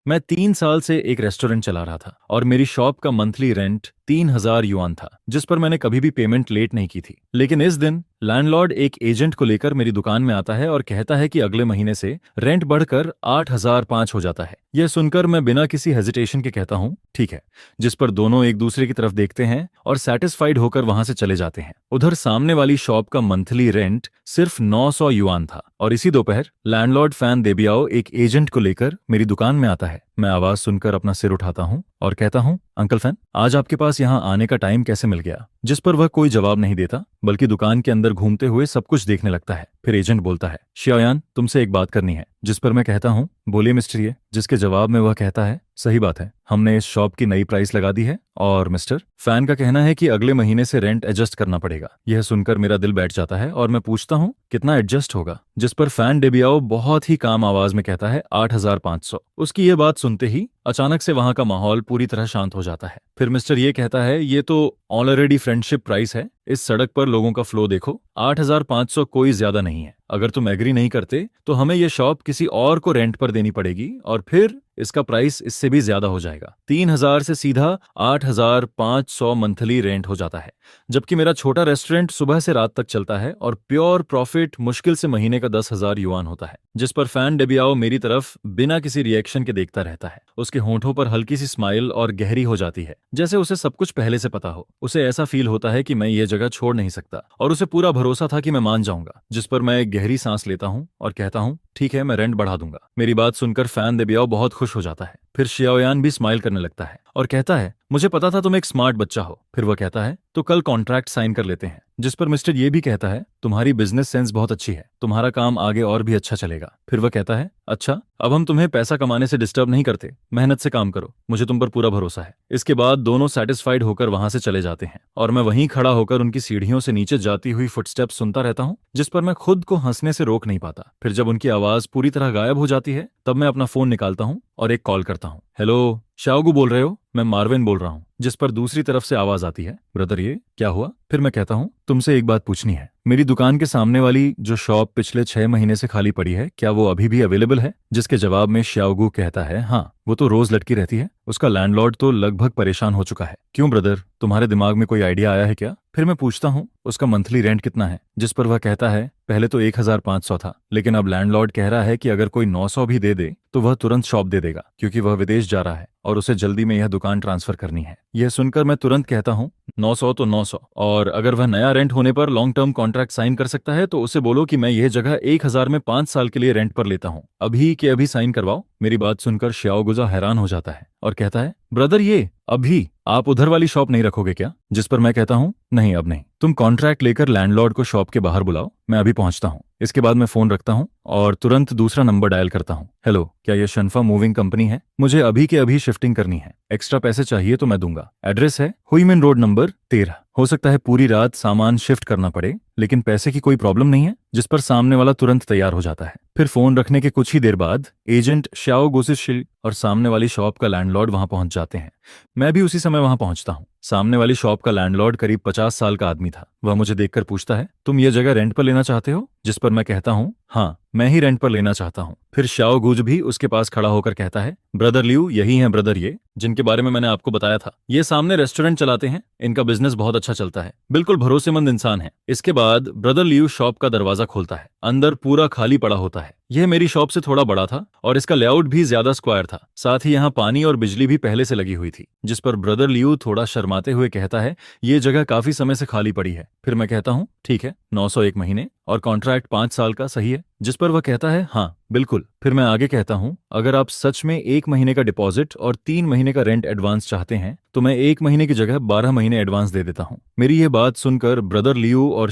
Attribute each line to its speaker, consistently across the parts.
Speaker 1: मैं 3 साल से एक रेस्टोरेंट चला रहा था और मेरी शॉप का मंथली रेंट 3,000 युआन था, जिस पर मैंने कभी भी पेमेंट लेट नहीं की थी। लेकिन इस दिन लैंडलॉर्ड एक एजेंट को लेकर मेरी दुकान में आता है और कहता है कि अगले महीने से रेंट बढ़कर 8,005 हो जाता है। यह सुनकर मैं बिना किसी हेजिटेशन के कहता हूँ ठीक है, जिस पर दोनों एक दूसरे की तरफ देखते हैं और सेटिस्फाइड होकर वहां से चले जाते हैं। उधर सामने वाली शॉप का मंथली रेंट सिर्फ 900 युआन था और इसी दोपहर लैंडलॉर्ड फैन देबियाओ एक एजेंट को लेकर मेरी दुकान में आता है। मैं आवाज सुनकर अपना सिर उठाता हूँ और कहता हूँ, अंकल फैन, आज आपके पास यहाँ आने का टाइम कैसे मिल गया? जिस पर वह कोई जवाब नहीं देता, बल्कि दुकान के अंदर घूमते हुए सब कुछ देखने लगता है। फिर एजेंट बोलता है, शियायान, तुमसे एक बात करनी है। जिस पर मैं कहता हूँ, बोलिए मिस्टर ये। जिसके जवाब में वह कहता है, सही बात है, हमने इस शॉप की नई प्राइस लगा दी है और मिस्टर फैन का कहना है कि अगले महीने से रेंट एडजस्ट करना पड़ेगा। यह सुनकर मेरा दिल बैठ जाता है और मैं पूछता हूँ, कितना एडजस्ट होगा? जिस पर फैन डेबियाओ बहुत ही काम आवाज में कहता है, 8,500। उसकी ये बात सुनते ही अचानक से वहां का माहौल पूरी तरह शांत हो जाता है। फिर मिस्टर ये कहता है, ये तो ऑलरेडी फ्रेंडशिप प्राइस है। इस सड़क पर लोगों का फ्लो देखो, 8,500 कोई ज्यादा नहीं है। अगर तुम एग्री नहीं करते तो हमें यह शॉप किसी और को रेंट पर देनी पड़ेगी और फिर इसका प्राइस इससे भी ज्यादा हो जाएगा। 3,000 से सीधा 8,500 मंथली रेंट हो जाता है, जबकि मेरा छोटा रेस्टोरेंट सुबह से रात तक चलता है और प्योर प्रॉफिट मुश्किल से महीने का 10,000 युआन होता है। जिस पर फैन डेबियाओ मेरी तरफ बिना किसी रिएक्शन के देखता रहता है। उसके होंठों पर हल्की सी स्माइल और गहरी हो जाती है, जैसे उसे सब कुछ पहले से पता हो। उसे ऐसा फील होता है कि मैं ये जगह छोड़ नहीं सकता और उसे पूरा भरोसा था कि मैं मान जाऊंगा। जिस पर मैं एक गहरी सांस लेता हूँ और कहता हूँ, ठीक है, मैं रेंट बढ़ा दूंगा। मेरी बात सुनकर फैन देबियाओ बहुत खुश हो जाता है। फिर शियाओयान भी स्माइल करने लगता है और कहता है, मुझे पता था तुम एक स्मार्ट बच्चा हो। फिर वह कहता है, तो कल कॉन्ट्रैक्ट साइन कर लेते हैं। जिस पर मिस्टर ये भी कहता है, तुम्हारी बिजनेस सेंस बहुत अच्छी है, तुम्हारा काम आगे और भी अच्छा चलेगा। फिर वह कहता है, अच्छा, अब हम तुम्हें पैसा कमाने से डिस्टर्ब नहीं करते, मेहनत से काम करो, मुझे तुम पर पूरा भरोसा है। इसके बाद दोनों सेटिस्फाइड होकर वहां से चले जाते हैं और मैं वहीं खड़ा होकर उनकी सीढ़ियों से नीचे जाती हुई फुटस्टेप्स सुनता रहता हूँ, जिस पर मैं खुद को हंसने से रोक नहीं पाता। फिर जब उनकी आवाज पूरी तरह गायब हो जाती है, तब मैं अपना फोन निकालता हूँ और एक कॉल करता हूँ। हेलो, शाओगू बोल रहे हो? मैं मार्विन बोल रहा हूँ। जिस पर दूसरी तरफ से आवाज आती है, ब्रदर ये क्या हुआ? फिर मैं कहता हूँ, तुमसे एक बात पूछनी है। मेरी दुकान के सामने वाली जो शॉप पिछले 6 महीने से खाली पड़ी है, क्या वो अभी भी अवेलेबल है? जिसके जवाब में श्याओगू कहता है, हाँ, वो तो रोज लटकी रहती है। उसका लैंडलॉर्ड तो लगभग परेशान हो चुका है। क्यों ब्रदर, तुम्हारे दिमाग में कोई आइडिया आया है क्या? फिर मैं पूछता हूँ, उसका मंथली रेंट कितना है? जिस पर वह कहता है, पहले तो 1,500 था, लेकिन अब लैंडलॉर्ड कह रहा है कि अगर कोई 900 भी दे दे तो वह तुरंत शॉप दे देगा, क्योंकि वह विदेश जा रहा है और उसे जल्दी में यह दुकान ट्रांसफर करनी है। यह सुनकर मैं तुरंत कहता हूँ, 900 तो 900, और अगर वह नया रेंट होने पर लॉन्ग टर्म कॉन्ट्रैक्ट साइन कर सकता है तो उसे बोलो कि मैं यह जगह 1,000 में 5 साल के लिए रेंट पर लेता हूँ, अभी के अभी साइन करवाओ। मेरी बात सुनकर श्याओगुजा हैरान हो जाता है और कहता है, ब्रदर ये अभी आप उधर वाली शॉप नहीं रखोगे क्या? जिस पर मैं कहता हूँ, नहीं, अब नहीं, तुम कॉन्ट्रैक्ट लेकर लैंडलॉर्ड को शॉप के बाहर बुलाओ, मैं अभी पहुंचता हूँ। इसके बाद मैं फोन रखता हूँ और तुरंत दूसरा नंबर डायल करता हूँ। हेलो, क्या यह शनफा मूविंग कंपनी है? मुझे अभी के अभी शिफ्टिंग करनी है, एक्स्ट्रा पैसे चाहिए तो मैं दूंगा। एड्रेस है हुईमिन रोड नंबर 13। हो सकता है पूरी रात सामान शिफ्ट करना पड़े, लेकिन पैसे की कोई प्रॉब्लम नहीं है। जिस पर सामने वाला तुरंत तैयार हो जाता है। फिर फोन रखने के कुछ ही देर बाद एजेंट श्याओ गोसिशिल और सामने वाली शॉप का लैंडलॉर्ड वहां पहुंच जाते हैं। मैं भी उसी समय वहां पहुंचता हूं। सामने वाली शॉप का लैंडलॉर्ड करीब 50 साल का आदमी था। वह मुझे देखकर पूछता है, तुम ये जगह रेंट पर लेना चाहते हो? जिस पर मैं कहता हूँ, हाँ, मैं ही रेंट पर लेना चाहता हूँ। फिर श्याओ गुज भी उसके पास खड़ा होकर कहता है, ब्रदर लियू यही हैं ब्रदर ये, जिनके बारे में मैंने आपको बताया था। ये सामने रेस्टोरेंट चलाते हैं, इनका बिजनेस बहुत अच्छा चलता है, बिल्कुल भरोसेमंद इंसान है। इसके बाद ब्रदर लियू शॉप का दरवाजा खोलता है। अंदर पूरा खाली पड़ा होता है। यह मेरी शॉप से थोड़ा बड़ा था और इसका लेआउट भी ज्यादा स्क्वायर था। साथ ही यहाँ पानी और बिजली भी पहले से लगी हुई थी। जिस पर ब्रदर लियू थोड़ा शर्माते हुए कहता है, ये जगह काफी समय से खाली पड़ी है। फिर मैं कहता हूँ, ठीक है, 901 महीने और कॉन्ट्रैक्ट 5 साल का, सही है? जिस पर वह कहता है, हाँ बिल्कुल। फिर मैं आगे कहता हूँ, अगर आप सच में 1 महीने का डिपॉजिट और 3 महीने का रेंट एडवांस चाहते हैं तो मैं 1 महीने की जगह 12 महीने एडवांस दे देता हूँ। मेरी ये बात सुनकर ब्रदर लियू और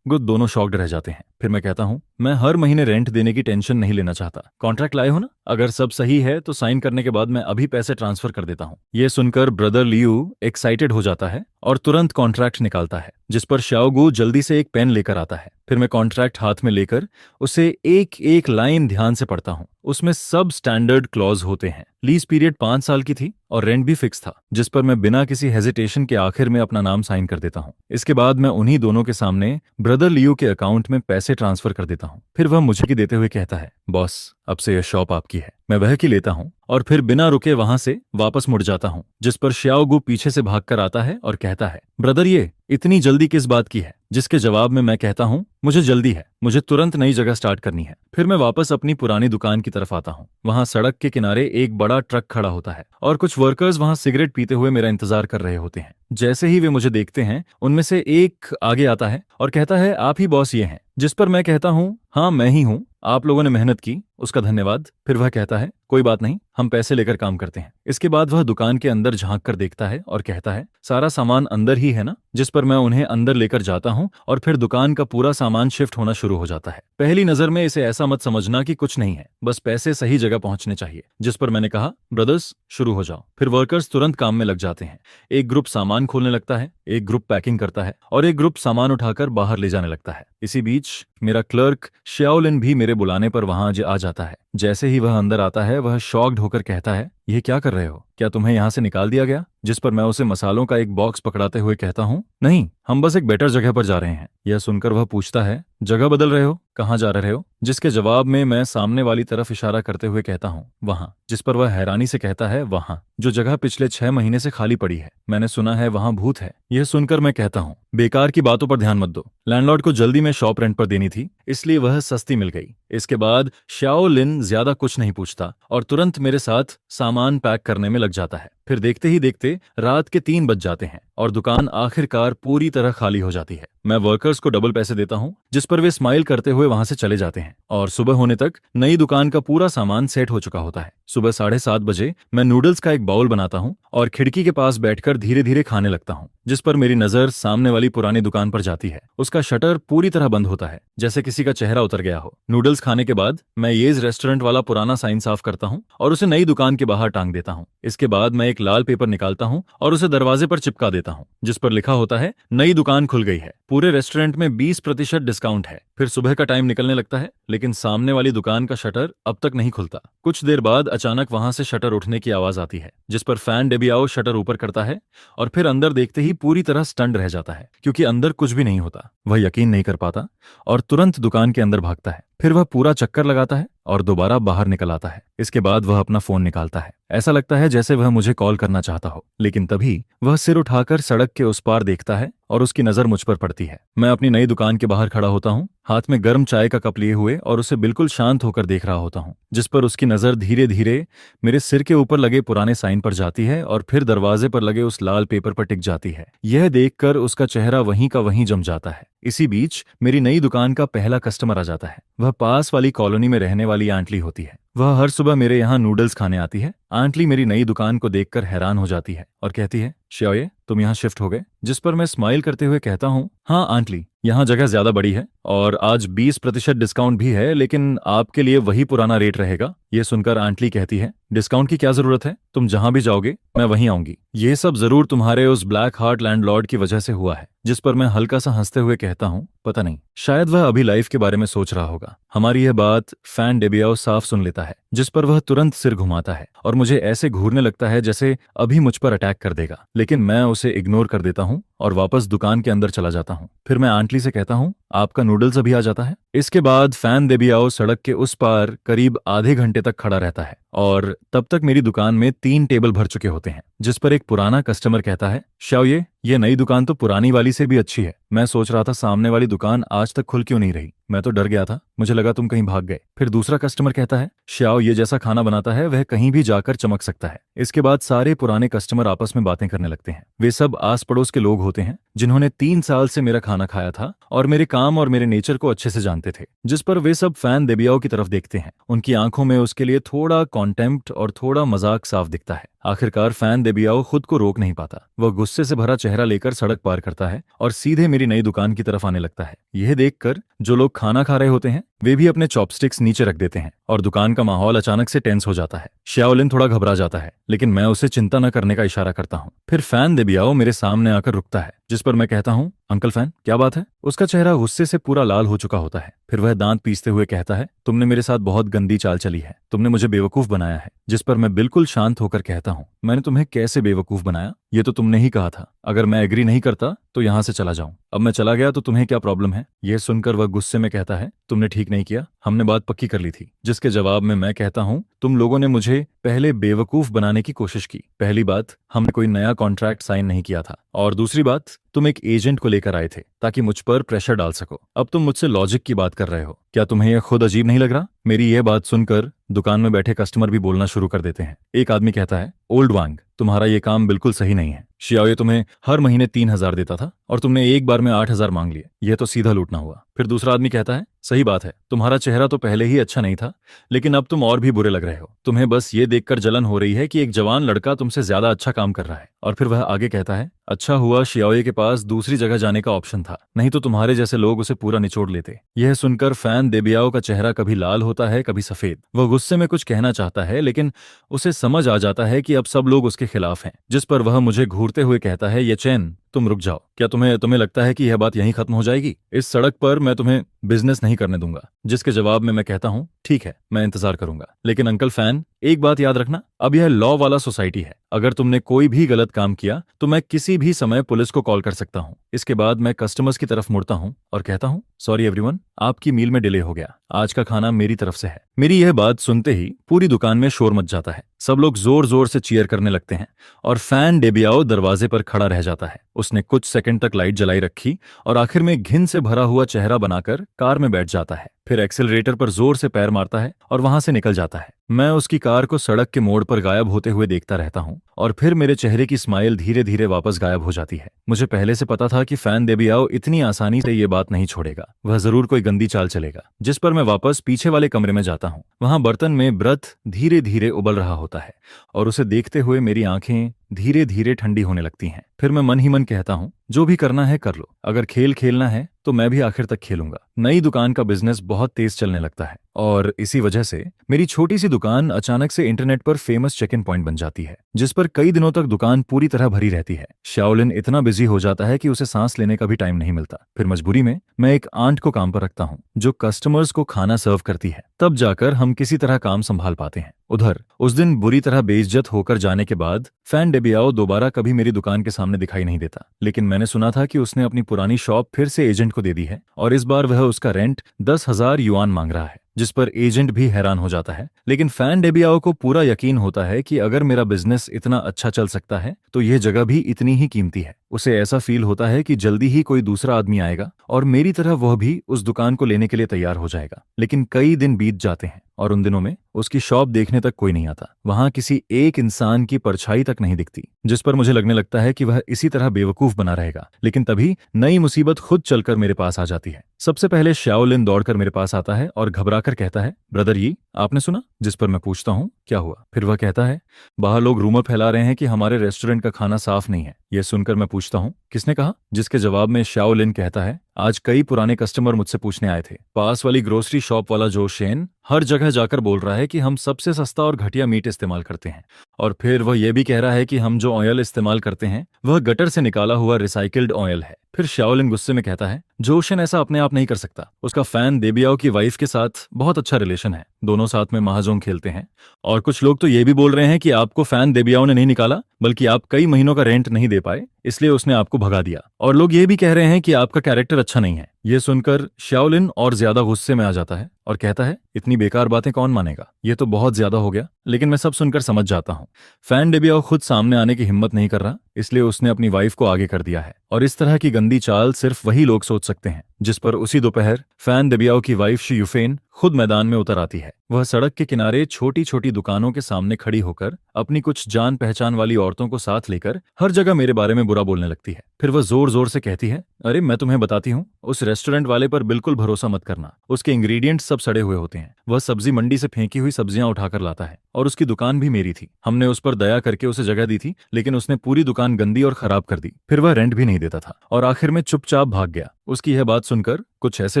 Speaker 1: गुड दोनों शॉक्ड रह जाते हैं। फिर मैं कहता हूँ, मैं हर महीने रेंट देने की टेंशन नहीं लेना चाहता। कॉन्ट्रैक्ट लाए हो ना? अगर सब सही है तो साइन करने के बाद मैं अभी पैसे ट्रांसफर कर देता हूँ। ये सुनकर ब्रदर लियू एक्साइटेड हो जाता है और तुरंत कॉन्ट्रैक्ट निकालता है। जिस पर श्याओगू जल्दी से एक पेन लेकर आता है। फिर मैं कॉन्ट्रैक्ट हाथ में लेकर उसे एक एक लाइन ध्यान से पढ़ता हूँ। उसमें सब स्टैंडर्ड क्लॉज होते हैं। लीज पीरियड 5 साल की थी और रेंट भी फिक्स था, जिस पर मैं बिना किसी हेजिटेशन के आखिर में अपना नाम साइन कर देता हूँ। इसके बाद मैं उन्हीं दोनों के सामने ब्रदर लियो के अकाउंट में पैसे ट्रांसफर कर देता हूँ। फिर वह मुझे की देते हुए कहता है, बॉस अब से यह शॉप आपकी है। मैं वह की लेता हूँ और फिर बिना रुके वहां से वापस मुड़ जाता हूँ, जिस पर श्याओगु पीछे से भागकर आता है और कहता है, ब्रदर ये इतनी जल्दी किस बात की है? जिसके जवाब में मैं कहता हूँ, मुझे जल्दी है, मुझे तुरंत नई जगह स्टार्ट करनी है। फिर मैं वापस अपनी पुरानी दुकान की तरफ आता हूँ। वहां सड़क के किनारे एक बड़ा ट्रक खड़ा होता है और कुछ वर्कर्स वहां सिगरेट पीते हुए मेरा इंतजार कर रहे होते हैं। जैसे ही वे मुझे देखते हैं, उनमें से एक आगे आता है और कहता है, आप ही बॉस ये हैं? जिस पर मैं कहता हूँ, हाँ मैं ही हूँ, आप लोगों ने मेहनत की, उसका धन्यवाद। फिर वह कहता है, कोई बात नहीं, हम पैसे लेकर काम करते हैं। इसके बाद वह दुकान के अंदर झांक कर देखता है और कहता है, सारा सामान अंदर ही है ना? जिस पर मैं उन्हें अंदर लेकर जाता हूं और फिर दुकान का पूरा सामान शिफ्ट होना शुरू हो जाता है। पहली नजर में इसे ऐसा मत समझना कि कुछ नहीं है, बस पैसे सही जगह पहुंचने चाहिए। जिस पर मैंने कहा, ब्रदर्स शुरू हो जाओ। फिर वर्कर्स तुरंत काम में लग जाते हैं। एक ग्रुप सामान खोलने लगता है, एक ग्रुप पैकिंग करता है और एक ग्रुप सामान उठाकर बाहर ले जाने लगता है। इसी बीच मेरा क्लर्क श्याओलिन भी मेरे बुलाने पर वहां आ जाता है। जैसे ही वह अंदर आता है, वह शॉक्ड होकर कहता है, यह क्या कर रहे हो? क्या तुम्हें यहाँ से निकाल दिया गया? जिस पर मैं उसे मसालों का एक बॉक्स पकड़ाते हुए कहता हूँ, नहीं, हम बस एक बेटर जगह पर जा रहे हैं। यह सुनकर वह पूछता है, जगह बदल रहे हो? कहाँ जा रहे हो? जिसके जवाब में मैं सामने वाली तरफ इशारा करते हुए कहता हूँ, वहां। जिस पर वह हैरानी से कहता है, वहां जो जगह पिछले 6 महीने से खाली पड़ी है। मैंने सुना है वहां भूत है। यह सुनकर मैं कहता हूँ, बेकार की बातों पर ध्यान मत दो। लैंडलॉर्ड को जल्दी में शॉप रेंट पर देनी थी, इसलिए वह सस्ती मिल गई। इसके बाद श्याओलिन ज्यादा कुछ नहीं पूछता और तुरंत मेरे साथ सामान पैक करने में लग जाता है। फिर देखते ही देखते रात के 3 बज जाते हैं और दुकान आखिरकार पूरी तरह खाली हो जाती है। मैं वर्कर्स को डबल पैसे देता हूँ, जिस पर वे स्माइल करते हुए वहां से चले जाते हैं और सुबह होने तक नई दुकान का पूरा सामान सेट हो चुका होता है। सुबह 7:30 बजे मैं नूडल्स का एक बाउल बनाता हूँ और खिड़की के पास बैठकर धीरे धीरे खाने लगता हूँ। जिस पर मेरी नजर सामने वाली पुरानी दुकान पर जाती है। उसका शटर पूरी तरह बंद होता है, जैसे किसी का चेहरा उतर गया हो। नूडल्स खाने के बाद मैं येज रेस्टोरेंट वाला पुराना साइन साफ करता हूँ और उसे नई दुकान के बाहर टांग देता हूँ। इसके बाद मैं एक लाल पेपर निकालता हूँ और उसे दरवाजे पर चिपका देता हूँ, जिस पर लिखा होता है, नई दुकान खुल गई है, पूरे रेस्टोरेंट में 20% डिस्काउंट है। फिर सुबह का टाइम निकलने लगता है, लेकिन सामने वाली दुकान का शटर अब तक नहीं खुलता। कुछ देर बाद अचानक वहां से शटर उठने की आवाज आती है, जिस पर फैन डेबियाओ शटर ऊपर करता है और फिर अंदर देखते ही पूरी तरह स्टंड रह जाता है, क्योंकि अंदर कुछ भी नहीं होता। वह यकीन नहीं कर पाता और तुरंत दुकान के अंदर भागता है। फिर वह पूरा चक्कर लगाता है और दोबारा बाहर निकल आता है। इसके बाद वह अपना फोन निकालता है। ऐसा लगता है जैसे वह मुझे कॉल करना चाहता हो, लेकिन तभी वह सिर उठाकर सड़क के उस पार देखता है और उसकी नजर मुझ पर पड़ती है। मैं अपनी नई दुकान के बाहर खड़ा होता हूँ, हाथ में गर्म चाय का कप लिए हुए, और उसे बिल्कुल शांत होकर देख रहा होता हूँ। जिस पर उसकी नजर धीरे धीरे मेरे सिर के ऊपर लगे पुराने साइन पर जाती है और फिर दरवाजे पर लगे उस लाल पेपर पर टिक जाती है। यह देखकर उसका चेहरा वहीं का वहीं जम जाता है। इसी बीच मेरी नई दुकान का पहला कस्टमर आ जाता है। वह पास वाली कॉलोनी में रहने वाली आंटली होती है। वह हर सुबह मेरे यहाँ नूडल्स खाने आती है। आंटली मेरी नई दुकान को देखकर हैरान हो जाती है और कहती है, श्योये, तुम यहाँ शिफ्ट हो गए? जिस पर मैं स्माइल करते हुए कहता हूँ, हाँ आंटली, यहाँ जगह ज्यादा बड़ी है और आज 20% डिस्काउंट भी है, लेकिन आपके लिए वही पुराना रेट रहेगा। ये सुनकर आंटली कहती है, डिस्काउंट की क्या जरूरत है? तुम जहां भी जाओगे मैं वहीं आऊंगी। ये सब जरूर तुम्हारे उस ब्लैक हार्ट लैंडलॉर्ड की वजह से हुआ है। जिस पर मैं हल्का सा हंसते हुए कहता हूँ, पता नहीं, शायद वह अभी लाइफ के बारे में सोच रहा होगा। हमारी यह बात फैन डेबियाओ साफ सुन लेता है, जिस पर वह तुरंत सिर घुमाता है और मुझे ऐसे घूरने लगता है जैसे अभी मुझ पर अटैक कर देगा, लेकिन मैं उसे इग्नोर कर देता हूँ और वापस दुकान के अंदर चला जाता हूँ। फिर मैं आंटली से कहता हूँ, आपका नूडल्स अभी आ जाता है? इसके बाद फैन डेबियाओ सड़क के उस पार करीब आधे घंटे तक खड़ा रहता है और तब तक मेरी दुकान में 3 टेबल भर चुके होते हैं। जिस पर एक पुराना कस्टमर कहता है, श्याओये, ये नई दुकान तो पुरानी वाली से भी अच्छी है। मैं सोच रहा था सामने वाली दुकान आज तक खुल क्यों नहीं रही। मैं तो डर गया था, मुझे लगा तुम कहीं भाग गए। फिर दूसरा कस्टमर कहता है, श्याओ ये जैसा खाना बनाता है वह कहीं भी जाकर चमक सकता है। इसके बाद सारे पुराने कस्टमर आपस में बातें करने लगते हैं। वे सब आस पड़ोस के लोग होते हैं जिन्होंने 3 साल से मेरा खाना खाया था और मेरे काम और मेरे नेचर को अच्छे से जानते थे। जिस पर वे सब फैन डेबियाओ की तरफ देखते हैं। उनकी आंखों में उसके लिए थोड़ा कॉन्टेम्प्ट और थोड़ा मजाक साफ दिखता है। आखिरकार फैन देबियाओ खुद को रोक नहीं पाता। वह गुस्से से भरा चेहरा लेकर सड़क पार करता है और सीधे मेरी नई दुकान की तरफ आने लगता है। यह देखकर जो लोग खाना खा रहे होते हैं वे भी अपने चॉपस्टिक्स नीचे रख देते हैं और दुकान का माहौल अचानक से टेंस हो जाता है। शाओलिन थोड़ा घबरा जाता है, लेकिन मैं उसे चिंता न करने का इशारा करता हूँ। फिर फैन देबियाओ मेरे सामने आकर रुकता है, जिस पर मैं कहता हूँ, अंकल फैन, क्या बात है? उसका चेहरा गुस्से से पूरा लाल हो चुका होता है। फिर वह दांत पीसते हुए कहता है, तुमने मेरे साथ बहुत गंदी चाल चली है, तुमने मुझे बेवकूफ बनाया है। जिस पर मैं बिल्कुल शांत होकर कहता हूँ, मैंने तुम्हें कैसे बेवकूफ बनाया? ये तो तुमने ही कहा था अगर मैं एग्री नहीं करता तो यहाँ से चला जाऊं। अब मैं चला गया तो तुम्हें क्या प्रॉब्लम है? यह सुनकर वह गुस्से में कहता है, तुमने ठीक नहीं किया, हमने बात पक्की कर ली थी। जिसके जवाब में मैं कहता हूँ, तुम लोगों ने मुझे पहले बेवकूफ बनाने की कोशिश की। पहली बात, हमने कोई नया कॉन्ट्रैक्ट साइन नहीं किया था, और दूसरी बात, तुम एक एजेंट को लेकर आए थे ताकि मुझ पर प्रेशर डाल सको। अब तुम मुझसे लॉजिक की बात कर रहे हो, क्या तुम्हें यह खुद अजीब नहीं लग रहा? मेरी यह बात सुनकर दुकान में बैठे कस्टमर भी बोलना शुरू कर देते हैं। एक आदमी कहता है, ओल्ड वांग, तुम्हारा ये काम बिल्कुल सही नहीं है। शियाओ तुम्हें हर महीने 3,000 देता था और तुमने एक बार में 8,000 मांग लिए, यह तो सीधा लूटना हुआ। फिर दूसरा आदमी कहता है, सही बात है, तुम्हारा चेहरा तो पहले ही अच्छा नहीं था, लेकिन अब तुम और भी बुरे लग रहे हो। तुम्हें बस ये देखकर जलन हो रही है कि एक जवान लड़का तुमसे ज्यादा अच्छा काम कर रहा है। और फिर वह आगे कहता है, अच्छा हुआ शियाओ के पास दूसरी जगह जाने का ऑप्शन था, नहीं तो तुम्हारे जैसे लोग उसे पूरा निचोड़ लेते। यह सुनकर फैन देबियाओ का चेहरा कभी लाल होता है, कभी सफेद। वह गुस्से में कुछ कहना चाहता है, लेकिन उसे समझ आ जाता है कि अब सब लोग उसके खिलाफ हैं। जिस पर वह मुझे घूरते हुए कहता है, ये चैन, तुम रुक जाओ। क्या तुम्हें लगता है कि यह बात यहीं खत्म हो जाएगी? इस सड़क पर मैं तुम्हें बिजनेस नहीं करने दूंगा। जिसके जवाब में मैं कहता हूँ, ठीक है, मैं इंतजार करूंगा, लेकिन अंकल फैन, एक बात याद रखना, अब यह लॉ वाला सोसाइटी है। अगर तुमने कोई भी गलत काम किया तो मैं किसी भी समय पुलिस को कॉल कर सकता हूँ। इसके बाद मैं कस्टमर्स की तरफ मुड़ता हूँ और कहता हूँ, सॉरी एवरीवन, आपकी मील में डिले हो गया, आज का खाना मेरी तरफ से है। मेरी यह बात सुनते ही पूरी दुकान में शोर मच जाता है। सब लोग जोर जोर से चीयर करने लगते हैं और फैन डेबियाओ दरवाजे पर खड़ा रह जाता है। उसने कुछ सेकंड तक लाइट जलाई रखी और आखिर में घिन से भरा हुआ चेहरा बनाकर कार में बैठ जाता है। फिर एक्सेलरेटर पर जोर से पैर मारता है और वहां से निकल जाता है। मैं उसकी कार को सड़क के मोड़ पर गायब होते हुए देखता रहता हूँ और फिर मेरे चेहरे की स्माइल धीरे धीरे वापस गायब हो जाती है। मुझे पहले से पता था कि फैन देबियाओ इतनी आसानी से ये बात नहीं छोड़ेगा, वह जरूर कोई गंदी चाल चलेगा। जिस पर मैं वापस पीछे वाले कमरे में जाता हूँ। वहां बर्तन में व्रत धीरे धीरे उबल रहा होता है और उसे देखते हुए मेरी आंखें धीरे धीरे ठंडी होने लगती हैं। फिर मैं मन ही मन कहता हूँ, जो भी करना है कर लो, अगर खेल खेलना है तो मैं भी आखिर तक खेलूंगा। नई दुकान का बिजनेस बहुत तेज चलने लगता है और इसी वजह से मेरी छोटी सी दुकान अचानक से इंटरनेट पर फेमस चेक इन पॉइंट बन जाती है, जिस पर कई दिनों तक दुकान पूरी तरह भरी रहती है। शाओलिन इतना बिजी हो जाता है कि उसे सांस लेने का भी टाइम नहीं मिलता। फिर मजबूरी में मैं एक आंट को काम पर रखता हूँ जो कस्टमर्स को खाना सर्व करती है, तब जाकर हम किसी तरह काम संभाल पाते हैं। उधर उस दिन बुरी तरह बेइज्जत होकर जाने के बाद फैन डेबियाओ दोबारा कभी मेरी दुकान के सामने दिखाई नहीं देता, लेकिन मैंने सुना था कि उसने अपनी पुरानी शॉप फिर से एजेंट को दे दी है और इस बार वह उसका रेंट 10,000 युआन मांग रहा है। जिस पर एजेंट भी हैरान हो जाता है, लेकिन फैन डेबियाओ को पूरा यकीन होता है कि अगर मेरा बिजनेस इतना अच्छा चल सकता है तो यह जगह भी इतनी ही कीमती है। उसे ऐसा फील होता है कि जल्दी ही कोई दूसरा आदमी आएगा और मेरी तरह वह भी उस दुकान को लेने के लिए तैयार हो जाएगा। लेकिन कई दिन बीत जाते हैं और उन दिनों में उसकी शॉप देखने तक कोई नहीं आता। वहां किसी एक इंसान की परछाई तक नहीं दिखती, जिस पर मुझे लगने लगता है कि वह इसी तरह बेवकूफ बना रहेगा। लेकिन तभी नई मुसीबत खुद चलकर मेरे पास आ जाती है। सबसे पहले शाओलिन दौड़कर मेरे पास आता है और घबराकर कहता है, ब्रदर ये आपने सुना? जिस पर मैं पूछता हूँ, क्या हुआ? फिर वह कहता है, बाहर लोग रूमर फैला रहे हैं कि हमारे रेस्टोरेंट का खाना साफ नहीं है। यह सुनकर मैं पूछता हूँ, किसने कहा? जिसके जवाब में शाओलिन कहता है, आज कई पुराने कस्टमर मुझसे पूछने आए थे। पास वाली ग्रोसरी शॉप वाला जो शेन हर जगह जाकर बोल रहा है कि हम सबसे सस्ता और घटिया मीट इस्तेमाल करते हैं, और फिर वह यह भी कह रहा है कि हम जो ऑयल इस्तेमाल करते हैं वह गटर से निकाला हुआ रिसाइकिल्ड ऑयल है। फिर शाओलिन गुस्से में कहता है, जोशन ऐसा अपने आप नहीं कर सकता। उसका फैन देबियाओ की वाइफ के साथ बहुत अच्छा रिलेशन है, दोनों साथ में महाजोंग खेलते हैं। और कुछ लोग तो ये भी बोल रहे हैं कि आपको फैन देबियाओ ने नहीं निकाला, बल्कि आप कई महीनों का रेंट नहीं दे पाए, इसलिए उसने आपको भगा दिया। और लोग ये भी कह रहे हैं कि आपका कैरेक्टर अच्छा नहीं है। ये सुनकर शाओलिन और ज्यादा गुस्से में आ जाता है और कहता है, इतनी बेकार बातें कौन मानेगा, ये तो बहुत ज्यादा हो गया। लेकिन मैं सब सुनकर समझ जाता हूँ, फैन डेबियाओ खुद सामने आने की हिम्मत नहीं कर रहा, इसलिए उसने अपनी वाइफ को आगे कर दिया है। और इस तरह की गंदी चाल सिर्फ वही लोग सोच सकते हैं। जिस पर उसी दोपहर फैन डेबियाओ की वाइफ शी यूफेन खुद मैदान में उतर आती है। वह सड़क के किनारे छोटी छोटी दुकानों के सामने खड़ी होकर अपनी कुछ जान पहचान वाली औरतों को साथ लेकर हर जगह मेरे बारे में बुरा बोलने लगती है। फिर वह जोर जोर से कहती है, अरे मैं तुम्हें बताती हूँ, उस रेस्टोरेंट वाले पर बिल्कुल भरोसा मत करना, उसके इंग्रेडिएंट्स सब सड़े हुए होते हैं। वह सब्जी मंडी से फेंकी हुई सब्जियां उठाकर लाता है और उसकी दुकान भी मेरी थी। हमने उस पर दया करके उसे जगह दी थी, लेकिन उसने पूरी दुकान गंदी और खराब कर दी। फिर वह रेंट भी नहीं देता था और आखिर में चुपचाप भाग गया। उसकी यह बात सुनकर कुछ ऐसे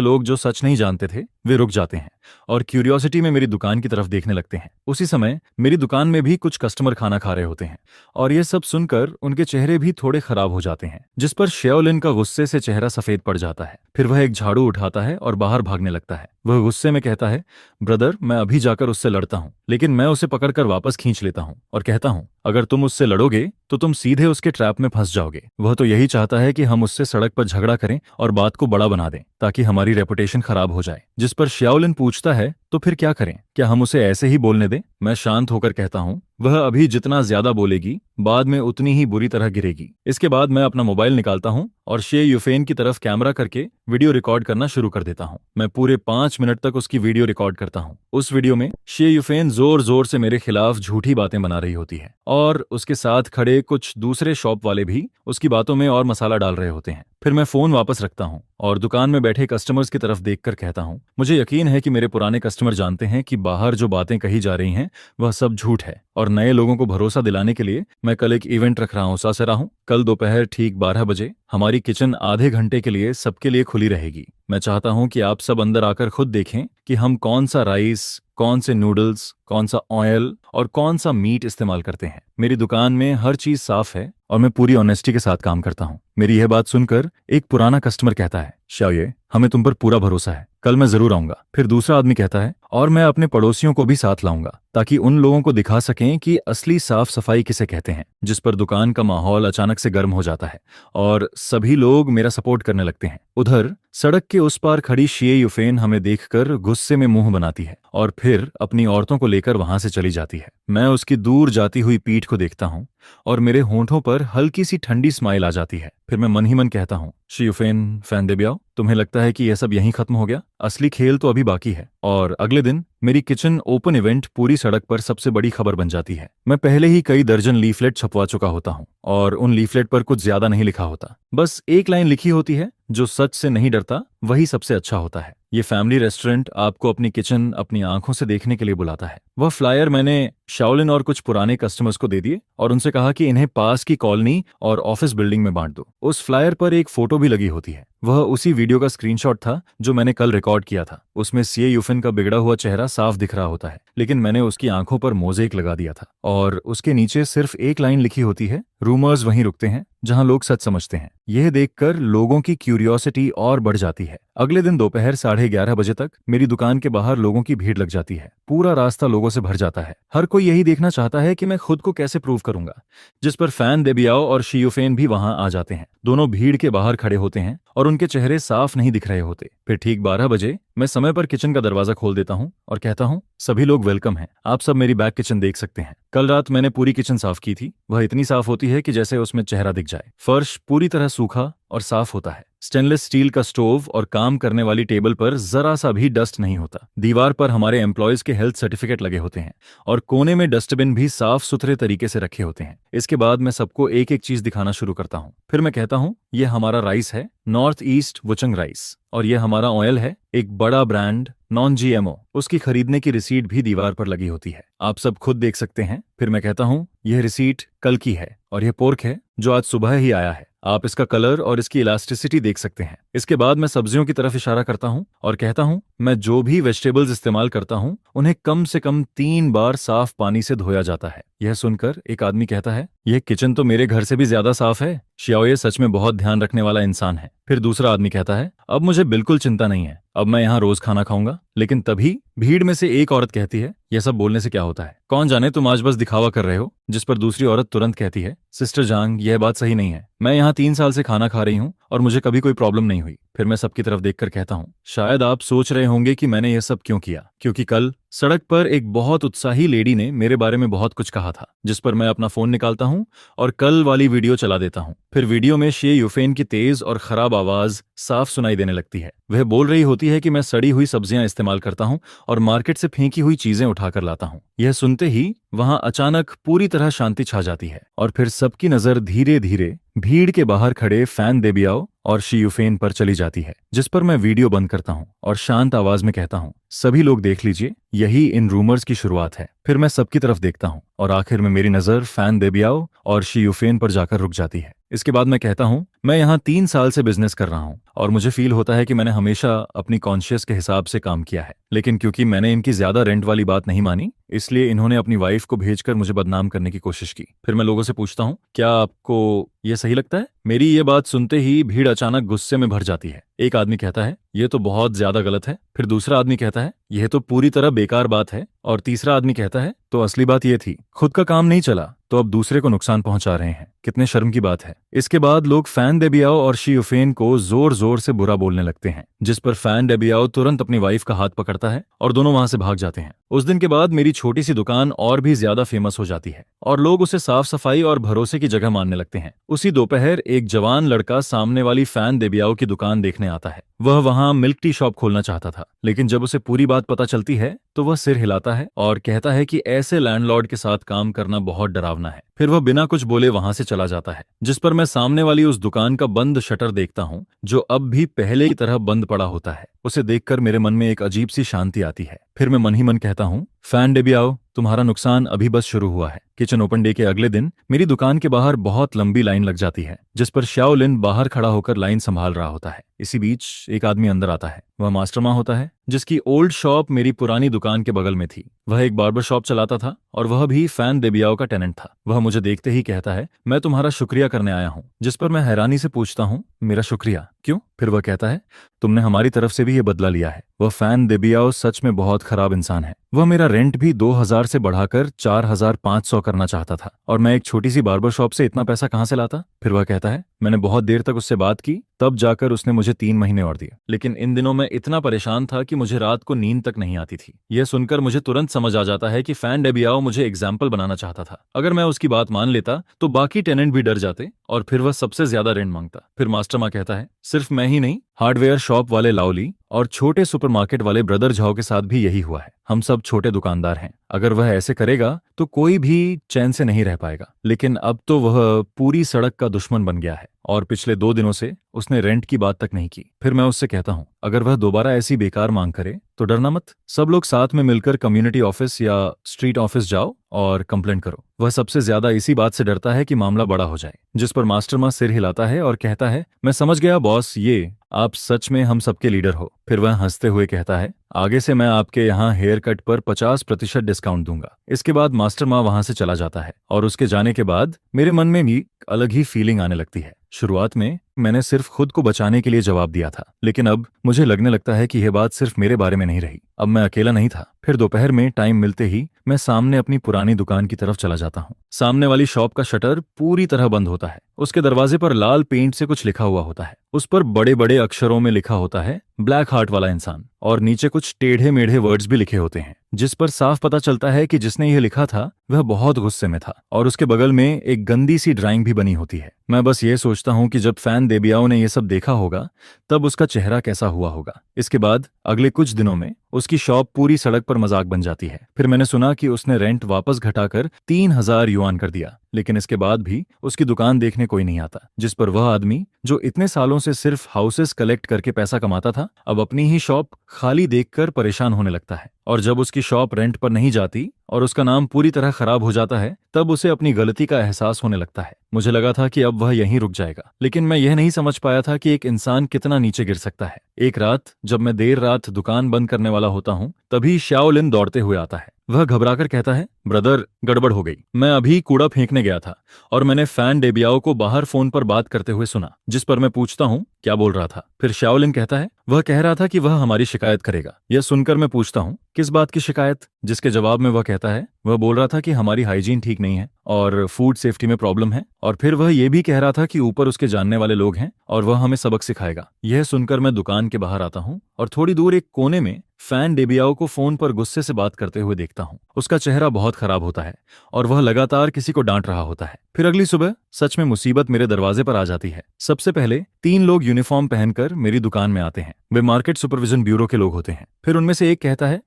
Speaker 1: लोग जो सच नहीं जानते थे वे रुक जाते हैं और क्यूरियोसिटी में मेरी दुकान की तरफ देखने लगते हैं। उसी समय मेरी दुकान में भी कुछ कस्टमर खाना खा रहे होते हैं और यह सब सुनकर उनके चेहरे भी थोड़े खराब हो जाते हैं, जिस पर श्याओलिन का गुस्से से चेहरा सफेद पड़ जाता है। फिर वह एक झाड़ू उठाता है और बाहर भागने लगता है। वह गुस्से में कहता है, ब्रदर मैं अभी जाकर उससे लड़ता हूँ, लेकिन मैं उसे पकड़कर वापस खींच लेता हूँ और कहता हूँ, अगर तुम उससे लड़ोगे तो तुम सीधे उसके ट्रैप में फंस जाओगे। वह तो यही चाहता है कि हम उससे सड़क पर झगड़ा करें और बात को बड़ा बना दें ताकि हमारी रेपुटेशन खराब हो जाए। जिस पर श्याओलिन पूछता है, तो फिर क्या करें, क्या हम उसे ऐसे ही बोलने दें? मैं शांत होकर कहता हूँ, वह अभी जितना ज्यादा बोलेगी बाद में उतनी ही बुरी तरह गिरेगी। इसके बाद मैं अपना मोबाइल निकालता हूँ और शे युफेन की तरफ कैमरा करके वीडियो रिकॉर्ड करना शुरू कर देता हूँ। मैं पूरे 5 मिनट तक उसकी वीडियो रिकॉर्ड करता हूँ। उस वीडियो में शे युफेन जोर जोर से मेरे खिलाफ झूठी बातें बना रही होती है और उसके साथ खड़े कुछ दूसरे शॉप वाले भी उसकी बातों में और मसाला डाल रहे होते हैं। फिर मैं फोन वापस रखता हूँ और दुकान में बैठे कस्टमर्स की तरफ देखकर कहता हूँ, मुझे यकीन है कि मेरे पुराने कस्टमर जानते हैं कि बाहर जो बातें कही जा रही हैं वह सब झूठ है और नए लोगों को भरोसा दिलाने के लिए मैं कल एक इवेंट रख रहा हूँ। सासरा हूँ, कल दोपहर ठीक 12 बजे हमारी किचन आधे घंटे के लिए सबके लिए खुली रहेगी। मैं चाहता हूँ कि आप सब अंदर आकर खुद देखें कि हम कौन सा राइस, कौन से नूडल्स, कौन सा ऑयल और कौन सा मीट इस्तेमाल करते हैं। मेरी दुकान में हर चीज साफ है और मैं पूरी ऑनेस्टी के साथ काम करता हूँ। मेरी यह बात सुनकर एक पुराना कस्टमर कहता है, शाओये हमें तुम पर पूरा भरोसा है, कल मैं जरूर आऊंगा। फिर दूसरा आदमी कहता है, और मैं अपने पड़ोसियों को भी साथ लाऊंगा ताकि उन लोगों को दिखा सकें कि असली साफ सफाई किसे कहते हैं। जिस पर दुकान का माहौल अचानक से गर्म हो जाता है और सभी लोग मेरा सपोर्ट करने लगते हैं। उधर सड़क के उस पार खड़ी शे युफेन हमें देखकर गुस्से में मुंह बनाती है और फिर अपनी औरतों को लेकर वहां से चली जाती है। मैं उसकी दूर जाती हुई पीठ को देखता हूँ और मेरे होंठों पर हल्की सी ठंडी स्माइल आ जाती है। फिर मैं मन ही मन कहता हूँ, शे युफेन फैन दे ब्याओ, तुम्हें लगता है कि यह सब यहीं खत्म हो गया? असली खेल तो अभी बाकी है। और अगले दिन मेरी किचन ओपन इवेंट पूरी सड़क पर सबसे बड़ी खबर बन जाती है। मैं पहले ही कई दर्जन लीफलेट छपवा चुका होता हूँ और उन लीफलेट पर कुछ ज्यादा नहीं लिखा होता, बस एक लाइन लिखी होती है, जो सच से नहीं डरता वही सबसे अच्छा होता है। ये फैमिली रेस्टोरेंट आपको अपनी किचन अपनी आंखों से देखने के लिए बुलाता है। वह फ्लायर मैंने शाओलिन और कुछ पुराने कस्टमर्स को दे दिए और उनसे कहा कि इन्हें पास की कॉलोनी और ऑफिस बिल्डिंग में बांट दो। उस फ्लायर पर एक फोटो भी लगी होती है। वह उसी वीडियो का स्क्रीनशॉट था जो मैंने कल रिकॉर्ड किया था। उसमें शे युफेन का बिगड़ा हुआ चेहरा साफ दिख रहा होता है, लेकिन मैंने उसकी आंखों पर मोज़ेक लगा दिया था और उसके नीचे सिर्फ एक लाइन लिखी होती है, रूमर्स वहीं रुकते हैं जहां लोग सच समझते हैं। यह देखकर लोगों की क्यूरियोसिटी और बढ़ जाती है। अगले दिन दोपहर 11:30 बजे तक मेरी दुकान के बाहर लोगों की भीड़ लग जाती है। पूरा रास्ता लोगों से भर जाता है। हर कोई यही देखना चाहता है कि मैं खुद को कैसे प्रूव करूंगा। जिस पर फैन देबियाओ और शे युफेन भी वहां आ जाते हैं। दोनों भीड़ के बाहर खड़े होते हैं और उनके चेहरे साफ नहीं दिख रहे होते। फिर ठीक 12 बजे मैं समय पर किचन का दरवाजा खोल देता हूँ और कहता हूँ, सभी लोग वेलकम हैं, आप सब मेरी बैक किचन देख सकते हैं। कल रात मैंने पूरी किचन साफ की थी। वह इतनी साफ होती है कि जैसे उसमें चेहरा दिख जाए। फर्श पूरी तरह सूखा और साफ होता है। स्टेनलेस स्टील का स्टोव और काम करने वाली टेबल पर जरा सा भी डस्ट नहीं होता। दीवार पर हमारे एम्प्लॉयज के हेल्थ सर्टिफिकेट लगे होते हैं और कोने में डस्टबिन भी साफ सुथरे तरीके से रखे होते हैं। इसके बाद मैं सबको एक एक चीज दिखाना शुरू करता हूँ। फिर मैं कहता हूँ, यह हमारा राइस है, नॉर्थ ईस्ट वुचंग राइस, और यह हमारा ऑयल है, एक बड़ा ब्रांड नॉन जीएमओ। उसकी खरीदने की रिसीट भी दीवार पर लगी होती है, आप सब खुद देख सकते हैं। फिर मैं कहता हूँ, यह रिसीट कल की है और यह पोर्क है जो आज सुबह ही आया है। आप इसका कलर और इसकी इलास्टिसिटी देख सकते हैं। इसके बाद मैं सब्जियों की तरफ इशारा करता हूं और कहता हूं, मैं जो भी वेजिटेबल्स इस्तेमाल करता हूं उन्हें कम से कम 3 बार साफ पानी से धोया जाता है। यह सुनकर एक आदमी कहता है, यह किचन तो मेरे घर से भी ज्यादा साफ है। शाओये सच में बहुत ध्यान रखने वाला इंसान है। फिर दूसरा आदमी कहता है, अब मुझे बिल्कुल चिंता नहीं है, अब मैं यहाँ रोज खाना खाऊंगा। लेकिन तभी भीड़ में से एक औरत कहती है, यह सब बोलने से क्या होता है, कौन जाने तुम आज बस दिखावा कर रहे हो। जिस पर दूसरी औरत तुरंत कहती है, सिस्टर जांग, यह बात सही नहीं है। मैं यहाँ 3 साल से खाना खा रही हूँ और मुझे कभी कोई प्रॉब्लम नहीं हुई। फिर मैं सबकी तरफ देखकर कहता हूँ, शायद आप सोच रहे होंगे कि मैंने यह सब क्यों किया, क्योंकि कल सड़क पर एक बहुत उत्साही लेडी ने मेरे बारे में बहुत कुछ कहा था, जिस पर मैं अपना फोन निकालता हूँ और कल वाली वीडियो चला देता हूँ। फिर वीडियो में शे युफेन की तेज और खराब आवाज साफ सुनाई देने लगती है। वह बोल रही होती है कि मैं सड़ी हुई सब्जियां इस्तेमाल करता हूँ और मार्केट से फेंकी हुई चीजें उठाकर लाता हूँ। यह सुनते ही वहां अचानक पूरी तरह शांति छा जाती है और फिर सबकी नजर धीरे धीरे भीड़ के बाहर खड़े फैन देबियाओ और शी युफेन पर चली जाती है, जिस पर मैं वीडियो बंद करता हूँ और शांत आवाज में कहता हूँ, सभी लोग देख लीजिए, यही इन रूमर्स की शुरुआत है। फिर मैं सबकी तरफ देखता हूँ और आखिर में मेरी नजर फैन देबियाओ और शी युफेन पर जाकर रुक जाती है। इसके बाद मैं कहता हूँ, मैं यहाँ 3 साल से बिजनेस कर रहा हूँ और मुझे फील होता है कि मैंने हमेशा अपनी कॉन्शियस के हिसाब से काम किया है, लेकिन क्योंकि मैंने इनकी ज्यादा रेंट वाली बात नहीं मानी, इसलिए इन्होंने अपनी वाइफ को भेजकर मुझे बदनाम करने की कोशिश की। फिर मैं लोगों से पूछता हूँ, क्या आपको यह सही लगता है? मेरी ये बात सुनते ही भीड़ अचानक गुस्से में भर जाती है। एक आदमी कहता है, यह तो बहुत ज्यादा गलत है। फिर दूसरा आदमी कहता है, यह तो पूरी तरह बेकार बात है। और तीसरा आदमी कहता है, तो असली बात यह थी, खुद का काम नहीं चला तो अब दूसरे को नुकसान पहुंचा रहे हैं, कितने शर्म की बात है। इसके बाद लोग फैन देबियाओ और शी युफेन को जोर जोर से बुरा बोलने लगते हैं, जिस पर फैन देबियाओ तुरंत अपनी वाइफ का हाथ पकड़ता है और दोनों वहां से भाग जाते हैं। उस दिन के बाद मेरी छोटी सी दुकान और भी ज्यादा फेमस हो जाती है और लोग उसे साफ सफाई और भरोसे की जगह मानने लगते हैं। उसी दोपहर एक जवान लड़का सामने वाली फैन देबियाओ की दुकान देखने आता है। वह वहां मिल्क टी शॉप खोलना चाहता था, लेकिन जब उसे पूरी बात पता चलती है तो वह सिर हिलाता है और कहता है कि ऐसे लैंडलॉर्ड के साथ काम करना बहुत डरावना है। फिर वह बिना कुछ बोले वहां से चला जाता है, जिस पर मैं सामने वाली उस दुकान का बंद शटर देखता हूँ, जो अब भी पहले की तरह बंद पड़ा होता है। उसे देखकर मेरे मन में एक अजीब सी शांति आती है। फिर मैं मन ही मन कहता हूँ, फैन देबियाओ, तुम्हारा नुकसान अभी बस शुरू हुआ है। किचन ओपन डे के अगले दिन मेरी दुकान के बाहर बहुत लंबी लाइन लग जाती है, जिस पर शाओलिन बाहर खड़ा होकर लाइन संभाल रहा होता है। इसी बीच एक आदमी अंदर आता है। वह मास्टरमा होता है, जिसकी ओल्ड शॉप मेरी पुरानी दुकान के बगल में थी। वह एक बार्बर शॉप चलाता था और वह भी फैन देबियाओ का टेनेंट था। वह मुझे देखते ही कहता है, मैं तुम्हारा शुक्रिया करने आया हूँ। जिस पर मैं हैरानी से पूछता हूँ, मेरा शुक्रिया क्यों? फिर वह कहता है, तुमने हमारी तरफ से भी ये बदला लिया है। वह फैन देबियाओ सच में बहुत खराब इंसान है। वह मेरा रेंट भी 2000 से बढ़ाकर 4500 करना चाहता था और मैं एक छोटी सी बार्बर शॉप से इतना पैसा कहाँ से लाता? फिर वह कहता है, मैंने बहुत देर तक उससे बात की, तब जाकर उसने मुझे 3 महीने और दिए। लेकिन इन दिनों मैं इतना परेशान था कि मुझे रात को नींद तक नहीं आती थी। यह सुनकर मुझे तुरंत समझ आ जाता है कि फैन देबियाओ मुझे एग्जाम्पल बनाना चाहता था। अगर मैं उसकी बात मान लेता तो बाकी टेनेंट भी डर जाते और फिर वह सबसे ज्यादा रेंट मांगता। फिर मास्टरमा कहता है, सिर्फ मैं ही नहीं, हार्डवेयर शॉप वाले लाओली और छोटे सुपरमार्केट वाले ब्रदर झाओ के साथ भी यही हुआ है। हम सब छोटे दुकानदार हैं। अगर वह ऐसे करेगा तो कोई भी चैन से नहीं रह पाएगा। लेकिन अब तो वह पूरी सड़क का दुश्मन बन गया है और पिछले 2 दिनों से उसने रेंट की बात तक नहीं की। फिर मैं उससे कहता हूँ, अगर वह दोबारा ऐसी बेकार मांग करे तो डरना मत। सब लोग साथ में मिलकर कम्युनिटी ऑफिस या स्ट्रीट ऑफिस जाओ और कंप्लेंट करो। वह सबसे ज्यादा इसी बात से डरता है कि मामला बड़ा हो जाए। जिस पर मास्टरमा सिर हिलाता है और कहता है, मैं समझ गया बॉस, ये आप सच में हम सबके लीडर हो। फिर वह हंसते हुए कहता है, आगे से मैं आपके यहाँ हेयर कट पर 50% डिस्काउंट दूंगा। इसके बाद मास्टरमा वहां से चला जाता है और उसके जाने के बाद मेरे मन में भी अलग ही फीलिंग आने लगती है। शुरुआत में मैंने सिर्फ खुद को बचाने के लिए जवाब दिया था, लेकिन अब मुझे लगने लगता है कि यह बात सिर्फ मेरे बारे में नहीं रही। अब मैं अकेला नहीं था। फिर दोपहर में टाइम मिलते ही मैं सामने अपनी पुरानी दुकान की तरफ चला जाता हूँ। सामने वाली शॉप का शटर पूरी तरह बंद होता है। उसके दरवाजे पर लाल पेंट से कुछ लिखा हुआ होता है। उस पर बड़े बड़े अक्षरों में लिखा होता है, ब्लैक हार्ट वाला इंसान, और नीचे कुछ टेढ़े मेढ़े वर्ड्स भी लिखे होते हैं, जिस पर साफ पता चलता है कि जिसने यह लिखा था वह बहुत गुस्से में था। और उसके बगल में एक गंदी सी ड्राइंग भी बनी होती है। मैं बस ये सोचता हूँ कि जब फैन देबियाओ ने यह सब देखा होगा तब उसका चेहरा कैसा हुआ होगा। इसके बाद अगले कुछ दिनों में उसकी शॉप पूरी सड़क पर मजाक बन जाती है। फिर मैंने सुना कि उसने रेंट वापस घटाकर 3000 युआन कर दिया, लेकिन इसके बाद भी उसकी दुकान देखने कोई नहीं आता। जिस पर वह आदमी जो इतने सालों से सिर्फ हाउसेस कलेक्ट करके पैसा कमाता था, अब अपनी ही शॉप खाली देखकर परेशान होने लगता है। और जब उसकी शॉप रेंट पर नहीं जाती और उसका नाम पूरी तरह खराब हो जाता है, तब उसे अपनी गलती का एहसास होने लगता है। मुझे लगा था कि अब वह यहीं रुक जाएगा, लेकिन मैं यह नहीं समझ पाया था कि एक इंसान कितना नीचे गिर सकता है। एक रात जब मैं देर रात दुकान बंद करने वाला होता हूँ, तभी शाओलिन दौड़ते हुए आता है। वह घबराकर कहता है, ब्रदर, गड़बड़ हो गई। मैं अभी कूड़ा फेंकने गया था और मैंने फैन देबियाओ को बाहर फोन पर बात करते हुए सुना। जिस पर मैं पूछता हूँ, क्या बोल रहा था? फिर शाओलिन कहता है, वह कह रहा था कि वह हमारी शिकायत करेगा। यह सुनकर मैं पूछता हूँ, किस बात की शिकायत? जिसके जवाब में वह कहता है, वह बोल रहा था कि हमारी हाइजीन ठीक नहीं है और फूड सेफ्टी में प्रॉब्लम है, और फिर वह ये भी कह रहा था कि ऊपर उसके जानने वाले लोग हैं और वह हमें सबक सिखाएगा। यह सुनकर मैं दुकान के बाहर आता हूँ और थोड़ी दूर एक कोने में फैन डेबियाओ को फोन पर गुस्से से बात करते हुए देखता हूँ। उसका चेहरा बहुत खराब होता है और वह लगातार किसी को डांट रहा होता है। फिर अगली सुबह सच में मुसीबत मेरे दरवाजे पर आ जाती है। सबसे पहले 3 लोग यूनिफॉर्म पहनकर मेरी दुकान में आते हैं। वे मार्केट सुपरविजन ब्यूरो के लोग होते हैं। फिर उनमें से एक कहता है,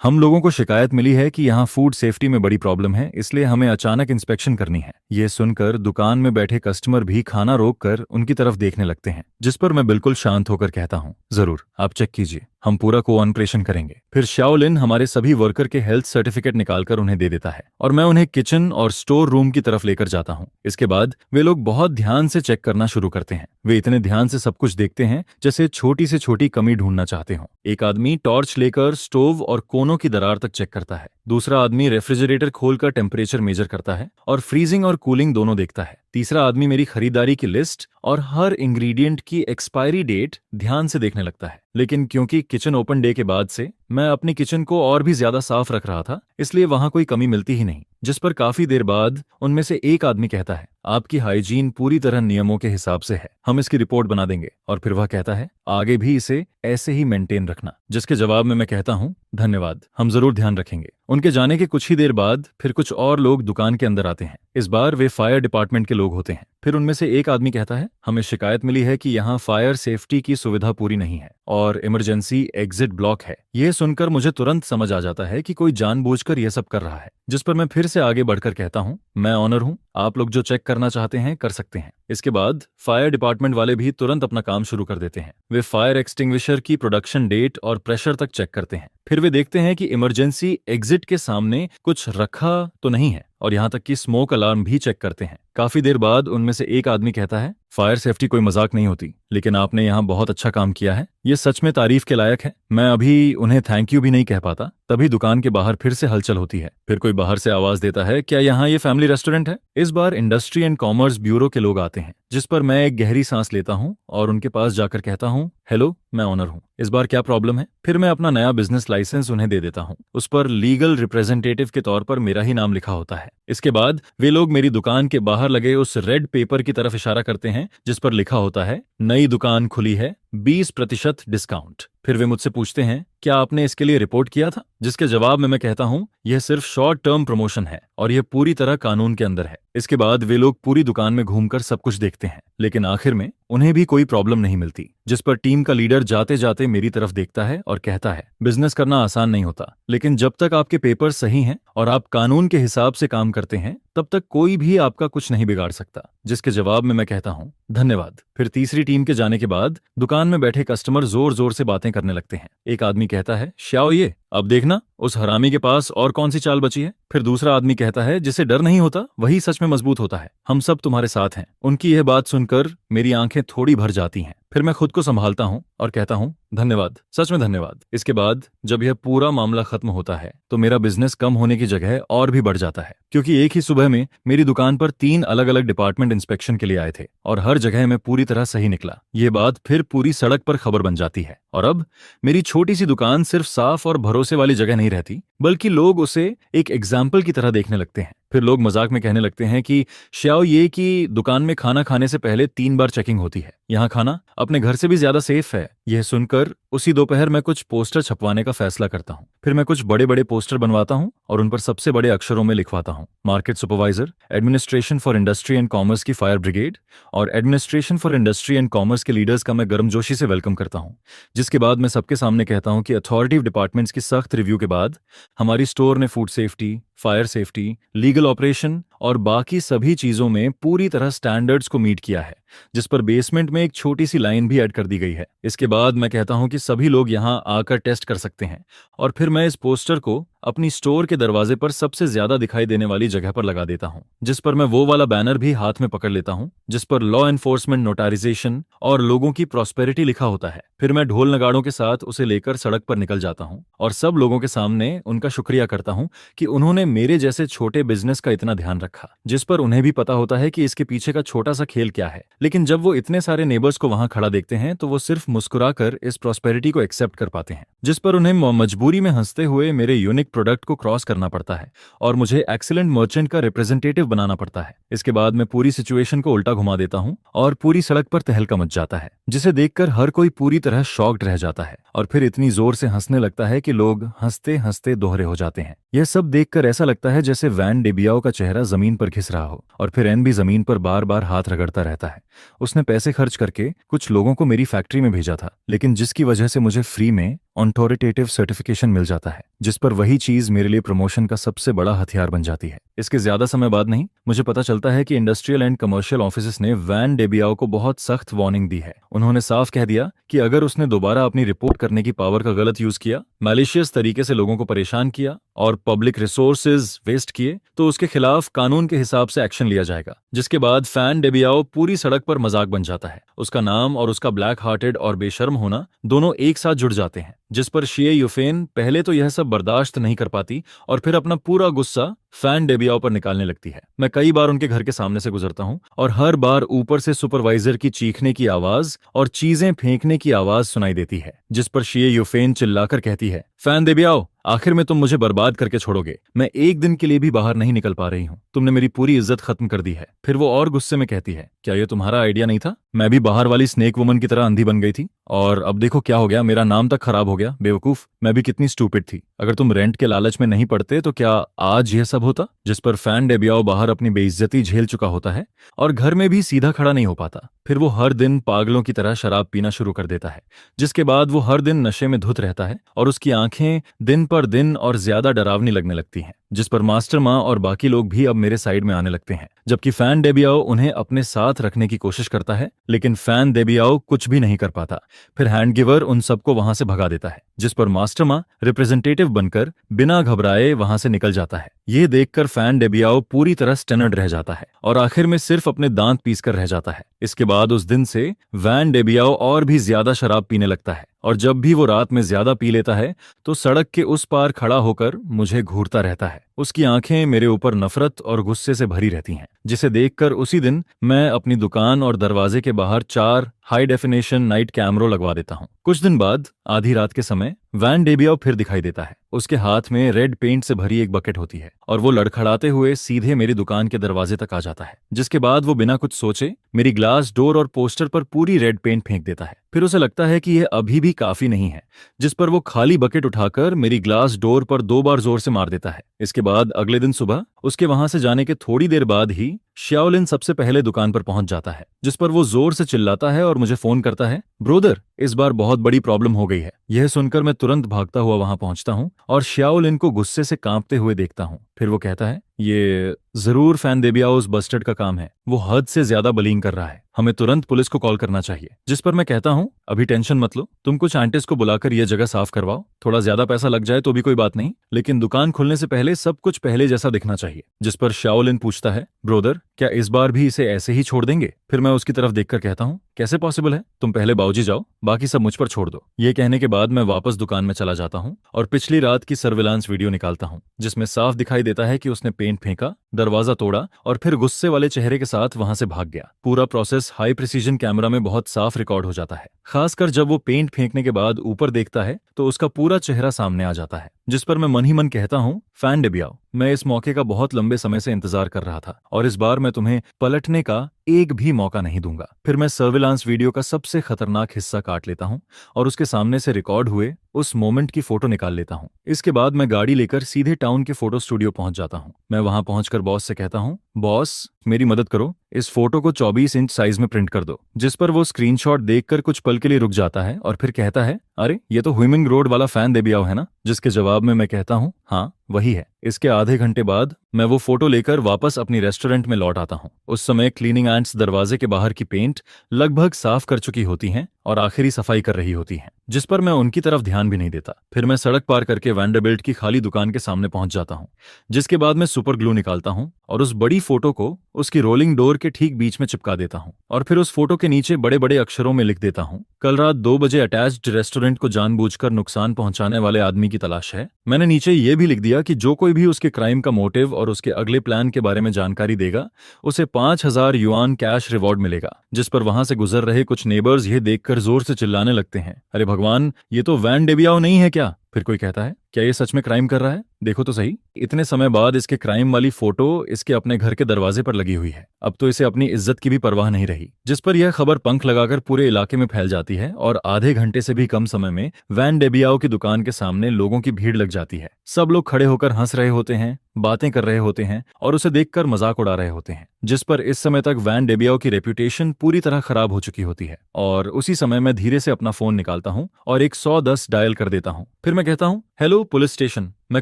Speaker 1: हम लोगों को शिकायत मिली है कि यहाँ फूड सेफ्टी में बड़ी प्रॉब्लम है, इसलिए हमें अचानक इंस्पेक्शन करनी है। ये सुनकर दुकान में बैठे कस्टमर भी खाना रोककर उनकी तरफ देखने लगते हैं, जिस पर मैं बिल्कुल शांत होकर कहता हूँ, जरूर आप चेक कीजिए, हम पूरा कोऑपरेशन करेंगे। फिर शाओलिन हमारे सभी वर्कर के हेल्थ सर्टिफिकेट निकालकर उन्हें दे देता है और मैं उन्हें किचन और स्टोर रूम की तरफ लेकर जाता हूँ। इसके बाद वे लोग बहुत ध्यान से चेक करना शुरू करते हैं। वे इतने ध्यान से सब कुछ देखते हैं जैसे छोटी से छोटी कमी ढूंढना चाहते हो। एक आदमी टॉर्च लेकर स्टोव और कोनों की दरार तक चेक करता है। दूसरा आदमी रेफ्रिजरेटर खोलकर टेम्परेचर मेजर करता है और फ्रीजिंग और कूलिंग दोनों देखता है। तीसरा आदमी मेरी खरीदारी की लिस्ट और हर इंग्रेडिएंट की एक्सपायरी डेट ध्यान से देखने लगता है। लेकिन क्योंकि किचन ओपन डे के बाद से मैं अपनी किचन को और भी ज्यादा साफ रख रहा था, इसलिए वहां कोई कमी मिलती ही नहीं। जिस पर काफी देर बाद उनमें से एक आदमी कहता है, आपकी हाइजीन पूरी तरह नियमों के हिसाब से है, हम इसकी रिपोर्ट बना देंगे। और फिर वह कहता है, आगे भी इसे ऐसे ही मेंटेन रखना। जिसके जवाब में मैं कहता हूँ, धन्यवाद, हम जरूर ध्यान रखेंगे। उनके जाने के कुछ ही देर बाद फिर कुछ और लोग दुकान के अंदर आते हैं। इस बार वे फायर डिपार्टमेंट के लोग होते हैं। फिर उनमें से एक आदमी कहता है, हमें शिकायत मिली है कि यहाँ फायर सेफ्टी की सुविधा पूरी नहीं है और इमरजेंसी एग्जिट ब्लॉक है। यह सुनकर मुझे तुरंत समझ आ जाता है कि कोई जानबूझकर यह सब कर रहा है। जिस पर मैं फिर से आगे बढ़कर कहता हूँ, मैं ऑनर हूँ, आप लोग जो चेक करना चाहते हैं कर सकते हैं। इसके बाद फायर डिपार्टमेंट वाले भी तुरंत अपना काम शुरू कर देते हैं। वे फायर एक्सटिंग्विशर की प्रोडक्शन डेट और प्रेशर तक चेक करते हैं। फिर वे देखते हैं कि इमरजेंसी एग्जिट के सामने कुछ रखा तो नहीं है, और यहाँ तक कि स्मोक अलार्म भी चेक करते हैं। काफी देर बाद उनमें से एक आदमी कहता है, फायर सेफ्टी कोई मजाक नहीं होती, लेकिन आपने यहाँ बहुत अच्छा काम किया है, ये सच में तारीफ के लायक है। मैं अभी उन्हें थैंक यू भी नहीं कह पाता। तभी दुकान के बाहर फिर से हलचल होती है। फिर कोई बाहर से आवाज देता है, क्या यहाँ ये फैमिली रेस्टोरेंट है? इस बार इंडस्ट्री एंड कॉमर्स ब्यूरो के लोग आते हैं, जिस पर मैं एक गहरी सांस लेता हूँ और उनके पास जाकर कहता हूँ, हेलो, मैं ऑनर हूँ, इस बार क्या प्रॉब्लम है? फिर मैं अपना नया बिजनेस लाइसेंस उन्हें दे देता हूँ। उस पर लीगल रिप्रेजेंटेटिव के तौर पर मेरा ही नाम लिखा होता है। इसके बाद वे लोग मेरी दुकान के बाहर लगे उस रेड पेपर की तरफ इशारा करते हैं जिस पर लिखा होता है, नई दुकान खुली है, 20% डिस्काउंट। फिर वे मुझसे पूछते हैं, क्या आपने इसके लिए रिपोर्ट किया था? जिसके जवाब में मैं कहता हूँ, यह सिर्फ शॉर्ट टर्म प्रमोशन है और यह पूरी तरह कानून के अंदर है। इसके बाद वे लोग पूरी दुकान में घूमकर सब कुछ देखते हैं, लेकिन आखिर में उन्हें भी कोई प्रॉब्लम नहीं मिलती। जिस पर टीम का लीडर जाते जाते मेरी तरफ देखता है और कहता है, बिजनेस करना आसान नहीं होता, लेकिन जब तक आपके पेपर सही हैं और आप कानून के हिसाब से काम करते हैं, तब तक कोई भी आपका कुछ नहीं बिगाड़ सकता। जिसके जवाब में मैं कहता हूँ, धन्यवाद। फिर तीसरी टीम के जाने के बाद दुकान में बैठे कस्टमर जोर जोर से बातें करने लगते हैं। एक आदमी कहता है, श्याओ, ये अब देखना उस हरामी के पास और कौन सी चाल बची है। फिर दूसरा आदमी कहता है, जिसे डर नहीं होता वही सच में मजबूत होता है, हम सब तुम्हारे साथ हैं। उनकी यह बात सुनकर मेरी आंखें थोड़ी भर जाती हैं। फिर मैं खुद को संभालता हूँ और कहता हूँ, धन्यवाद, सच में धन्यवाद। इसके बाद जब यह पूरा मामला खत्म होता है तो मेरा बिजनेस कम होने की जगह और भी बढ़ जाता है, क्योंकि एक ही सुबह में मेरी दुकान पर 3 अलग अलग डिपार्टमेंट इंस्पेक्शन के लिए आए थे और हर जगह में पूरी तरह सही निकला। ये बात फिर पूरी सड़क पर खबर बन जाती है और अब मेरी छोटी सी दुकान सिर्फ साफ और भरोसे वाली जगह नहीं रहती, बल्कि लोग उसे एक एग्जाम्पल की तरह देखने लगते हैं। फिर लोग मजाक में कहने लगते हैं कि श्याओ, ये कि दुकान में खाना खाने से पहले 3 बार चेकिंग होती है, यहाँ खाना अपने घर से भी ज्यादा सेफ है। यह सुनकर उसी दोपहर मैं कुछ पोस्टर छपवाने का फैसला करता हूँ। फिर मैं कुछ बड़े बड़े पोस्टर बनवाता हूँ और उन पर सबसे बड़े अक्षरों में लिखवाता हूँ, market supervisor, administration for industry and commerce की फायर ब्रिगेड और administration for industry and commerce के लीडर्स का मैं गर्मजोशी से वेलकम करता हूँ। जिसके बाद मैं सबके सामने कहता हूँ कि अथॉरिटी डिपार्टमेंट्स की सख्त रिव्यू के बाद हमारी स्टोर ने food safety, fire safety, legal operation और बाकी सभी चीजों में पूरी तरह स्टैंडर्ड्स को मीट किया है, जिस पर बेसमेंट में एक छोटी सी लाइन भी ऐड कर दी गई है। इसके बाद मैं कहता हूं कि सभी लोग यहां आकर टेस्ट कर सकते हैं और फिर मैं इस पोस्टर को अपनी स्टोर के दरवाजे पर सबसे ज्यादा दिखाई देने वाली जगह पर लगा देता हूं, जिस पर मैं वो वाला बैनर भी हाथ में पकड़ लेता हूं जिस पर लॉ एनफोर्समेंट नोटाराइजेशन और लोगों की प्रॉस्पेरिटी लिखा होता है। फिर मैं ढोल नगाड़ों के साथ उसे लेकर सड़क पर निकल जाता हूं और सब लोगों के सामने उनका शुक्रिया करता हूं कि उन्होंने मेरे जैसे छोटे बिजनेस का इतना ध्यान रखा। रखा, जिस पर उन्हें भी पता होता है कि इसके पीछे का छोटा सा खेल क्या है। लेकिन जब वो इतने सारे नेबर्स को वहां खड़ा देखते हैं तो वो सिर्फ मुस्कुराकर इस प्रॉस्पेरिटी को एक्सेप्ट कर पाते हैं, जिस पर उन्हें मजबूरी में हंसते हुए मेरे यूनिक प्रोडक्ट को क्रॉस करना पड़ता है और मुझे एक्सीलेंट मर्चेंट का रिप्रेजेंटेटिव बनाना पड़ता है। इसके बाद मैं पूरी सिचुएशन को उल्टा घुमा देता हूँ और पूरी सड़क पर तहलका मच जाता है, जिसे देखकर हर कोई पूरी तरह शॉक्ड रह जाता है और फिर इतनी जोर से हंसने लगता है कि लोग हंसते हंसते दोहरे हो जाते हैं। यह सब देखकर ऐसा लगता है जैसे वैन डेबियाओ का चेहरा जमीन पर घिस रहा हो और फिर एन भी जमीन पर बार बार हाथ रगड़ता रहता है। उसने पैसे खर्च करके कुछ लोगों को मेरी फैक्ट्री में भेजा था, लेकिन जिसकी वजह से मुझे फ्री में ऑथोरिटेटिव सर्टिफिकेशन मिल जाता है, जिस पर वही चीज मेरे लिए प्रमोशन का सबसे बड़ा हथियार बन जाती है। इसके ज्यादा समय बाद नहीं, मुझे पता चलता है कि इंडस्ट्रियल एंड कमर्शियल ऑफिसेस ने वैन डेबियाओ को बहुत सख्त वार्निंग दी है। उन्होंने साफ कह दिया कि अगर उसने दोबारा अपनी रिपोर्ट करने की पावर का गलत यूज किया, मैलिशियस तरीके से लोगों को परेशान किया और पब्लिक रिसोर्सेज वेस्ट किए, तो उसके खिलाफ कानून के हिसाब से एक्शन लिया जाएगा। जिसके बाद फैन डेबियाओ पूरी सड़क पर मजाक बन जाता है। उसका नाम और उसका ब्लैक हार्टेड और बेशर्म होना दोनों एक साथ जुड़ जाते हैं, जिस पर शिए यूफेन पहले तो यह सब बर्दाश्त नहीं कर पाती और फिर अपना पूरा गुस्सा फैन डेबियाओ पर निकालने लगती है। मैं कई बार उनके घर के सामने से गुजरता हूँ और हर बार ऊपर से सुपरवाइजर की चीखने की आवाज और चीजें फेंकने की आवाज सुनाई देती है, जिस पर शिए यूफेन चिल्लाकर कहती है, फैन डेबियाओ, आखिर में तुम मुझे बर्बाद करके छोड़ोगे। मैं एक दिन के लिए भी बाहर नहीं निकल पा रही हूँ, तुमने मेरी पूरी इज्जत खत्म कर दी है। फिर वो और गुस्से में कहती है, क्या ये तुम्हारा आइडिया नहीं था? मैं भी बाहर वाली स्नेक वुमन की तरह अंधी बन गई थी और अब देखो क्या हो गया, मेरा नाम तक खराब हो गया। बेवकूफ, मैं भी कितनी स्टूपिड थी। अगर तुम रेंट के लालच में नहीं पड़ते तो क्या आज यह सब होता? जिस पर फैन डेबियाओ बाहर अपनी बेइज्जती झेल चुका होता है और घर में भी सीधा खड़ा नहीं हो पाता। फिर वो हर दिन पागलों की तरह शराब पीना शुरू कर देता है, जिसके बाद वो हर दिन नशे में धुत रहता है और उसकी आंखें दिन पर दिन और ज्यादा डरावनी लगने लगती हैं, जिस पर मास्टर माँ और बाकी लोग भी अब मेरे साइड में आने लगते हैं। जबकि फैन डेबियाओ उन्हें अपने साथ रखने की कोशिश करता है, लेकिन फैन डेबियाओ कुछ भी नहीं कर पाता। फिर हैंड गिवर उन सबको वहां से भगा देता है, जिस पर मास्टर माँ रिप्रेजेंटेटिव बनकर बिना घबराए वहां से निकल जाता है। ये देखकर फैन डेबियाओ पूरी तरह स्टनर्ड रह जाता है और आखिर में सिर्फ अपने दांत पीसकर रह जाता है। इसके बाद उस दिन से वैन डेबियाओ और भी ज्यादा शराब पीने लगता है और जब भी वो रात में ज्यादा पी लेता है तो सड़क के उस पार खड़ा होकर मुझे घूरता रहता है। उसकी आंखें मेरे ऊपर नफरत और गुस्से से भरी रहती हैं, जिसे देखकर उसी दिन मैं अपनी दुकान और दरवाजे के बाहर 4 हाई डेफिनेशन नाइट कैमरों लगवा देता हूँ। कुछ दिन बाद आधी रात के समय वैन डेबियाओ फिर दिखाई देता है। उसके हाथ में रेड पेंट से भरी एक बकेट होती है और वो लड़खड़ाते हुए सीधे मेरी दुकान के दरवाजे तक आ जाता है, जिसके बाद वो बिना कुछ सोचे मेरी ग्लास डोर और पोस्टर पर पूरी रेड पेंट फेंक देता है। फिर उसे लगता है कि यह अभी भी काफी नहीं है, जिस पर वो खाली बकेट उठाकर मेरी ग्लास डोर पर 2 बार जोर से मार देता है। इसके बाद अगले दिन सुबह उसके वहां से जाने के थोड़ी देर बाद ही शाओलिन सबसे पहले दुकान पर पहुंच जाता है, जिस पर वो जोर से चिल्लाता है और मुझे फोन करता है, ब्रोदर, इस बार बहुत बड़ी प्रॉब्लम हो गई है। यह सुनकर मैं तुरंत भागता हुआ वहां पहुंचता हूं और शाओलिन को गुस्से से कांपते हुए देखता हूं। फिर वो कहता है, ये जरूर फैन डेबियाओ उस बस्टर्ड का काम है, वो हद से ज्यादा बलिंग कर रहा है, हमें तुरंत पुलिस को कॉल करना चाहिए। जिस पर मैं कहता हूं, अभी टेंशन मत लो, तुम कुछ आंटिस्ट को बुलाकर यह जगह साफ करवाओ, थोड़ा ज्यादा पैसा लग जाए तो भी कोई बात नहीं, लेकिन दुकान खुलने से पहले सब कुछ पहले जैसा दिखना चाहिए। जिस पर शाओलिन पूछता है, ब्रोदर, क्या इस बार भी इसे ऐसे ही छोड़ देंगे? फिर मैं उसकी तरफ देखकर कहता हूं, कैसे पॉसिबल है? तुम पहले बाबूजी जाओ, बाकी सब मुझ पर छोड़ दो। ये कहने के बाद मैं वापस दुकान में चला जाता हूं और पिछली रात की सर्विलांस वीडियो निकालता हूं, जिसमें साफ दिखाई देता है कि उसने पेंट फेंका, दरवाजा तोड़ा और फिर गुस्से वाले चेहरे के साथ वहां से भाग गया। पूरा प्रोसेस हाई प्रिसीजन कैमरा में बहुत साफ रिकॉर्ड हो जाता है। खासकर जब वो पेंट फेंकने के बाद ऊपर देखता है तो उसका पूरा चेहरा सामने आ जाता है, जिस पर मैं मन ही मन कहता हूं, फैन डेबियाओ, मैं इस मौके का बहुत लंबे समय से इंतजार कर रहा था और इस बार मैं तुम्हें पलटने का एक भी मौका नहीं दूंगा। फिर मैं सर्विलांस वीडियो का सबसे खतरनाक हिस्सा काट लेता हूं और उसके सामने से रिकॉर्ड हुए उस मोमेंट की फोटो निकाल लेता हूं। इसके बाद मैं गाड़ी लेकर सीधे टाउन के फोटो स्टूडियो पहुंच जाता हूं। मैं वहां पहुंचकर बॉस से कहता हूं, बॉस, मेरी मदद करो, इस फोटो को 24 इंच साइज में प्रिंट कर दो। जिस पर वो स्क्रीनशॉट देखकर कुछ पल के लिए रुक जाता है और फिर कहता है, अरे ये तो ह्यूमिंग रोड वाला फैन डेबियाओ है ना? जिसके जवाब में मैं कहता हूं, हाँ वही है। इसके आधे घंटे बाद मैं वो फोटो लेकर वापस अपनी रेस्टोरेंट में लौट आता हूं। उस समय क्लीनिंग एंट्स दरवाजे के बाहर की पेंट लगभग साफ कर चुकी होती हैं और आखिरी सफाई कर रही होती हैं, जिस पर मैं उनकी तरफ ध्यान भी नहीं देता। फिर मैं सड़क पार करके वैंडरबिल्ट की खाली दुकान के सामने पहुंच जाता हूं, जिसके बाद मैं सुपर ग्लू निकालता हूं और उस बड़ी फोटो को उसकी रोलिंग डोर के ठीक बीच में चिपका देता हूँ और फिर उस फोटो के नीचे बड़े बड़े अक्षरों में लिख देता हूँ, कल रात 2 बजे अटैच्ड रेस्टोरेंट को जानबूझकर नुकसान पहुंचाने वाले आदमी की तलाश है। मैंने नीचे ये भी लिख दिया कि जो कोई भी उसके क्राइम का मोटिव और उसके अगले प्लान के बारे में जानकारी देगा उसे 5,000 युआन कैश रिवॉर्ड मिलेगा। जिस पर वहां से गुजर रहे कुछ नेबर्स ये देखकर जोर से चिल्लाने लगते हैं, अरे भगवान, ये तो वैन डेबियाओ नहीं है क्या? फिर कोई कहता है, क्या ये सच में क्राइम कर रहा है? देखो तो सही, इतने समय बाद इसके क्राइम वाली फोटो इसके अपने घर के दरवाजे पर लगी हुई है। अब तो इसे अपनी इज्जत की भी परवाह नहीं रही। जिस पर यह खबर पंख लगाकर पूरे इलाके में फैल जाती है और आधे घंटे से भी कम समय में वैन डेबियाओ की दुकान के सामने लोगों की भीड़ लग जाती है। सब लोग खड़े होकर हंस रहे होते हैं, बातें कर रहे होते हैं और उसे देखकर मजाक उड़ा रहे होते हैं। जिस पर इस समय तक वैन डेबियाओ की रेपुटेशन पूरी तरह खराब हो चुकी होती है। और उसी समय मैं धीरे से अपना फोन निकालता हूँ और 110 डायल कर देता हूँ। फिर मैं कहता हूँ, हेलो पुलिस स्टेशन, मैं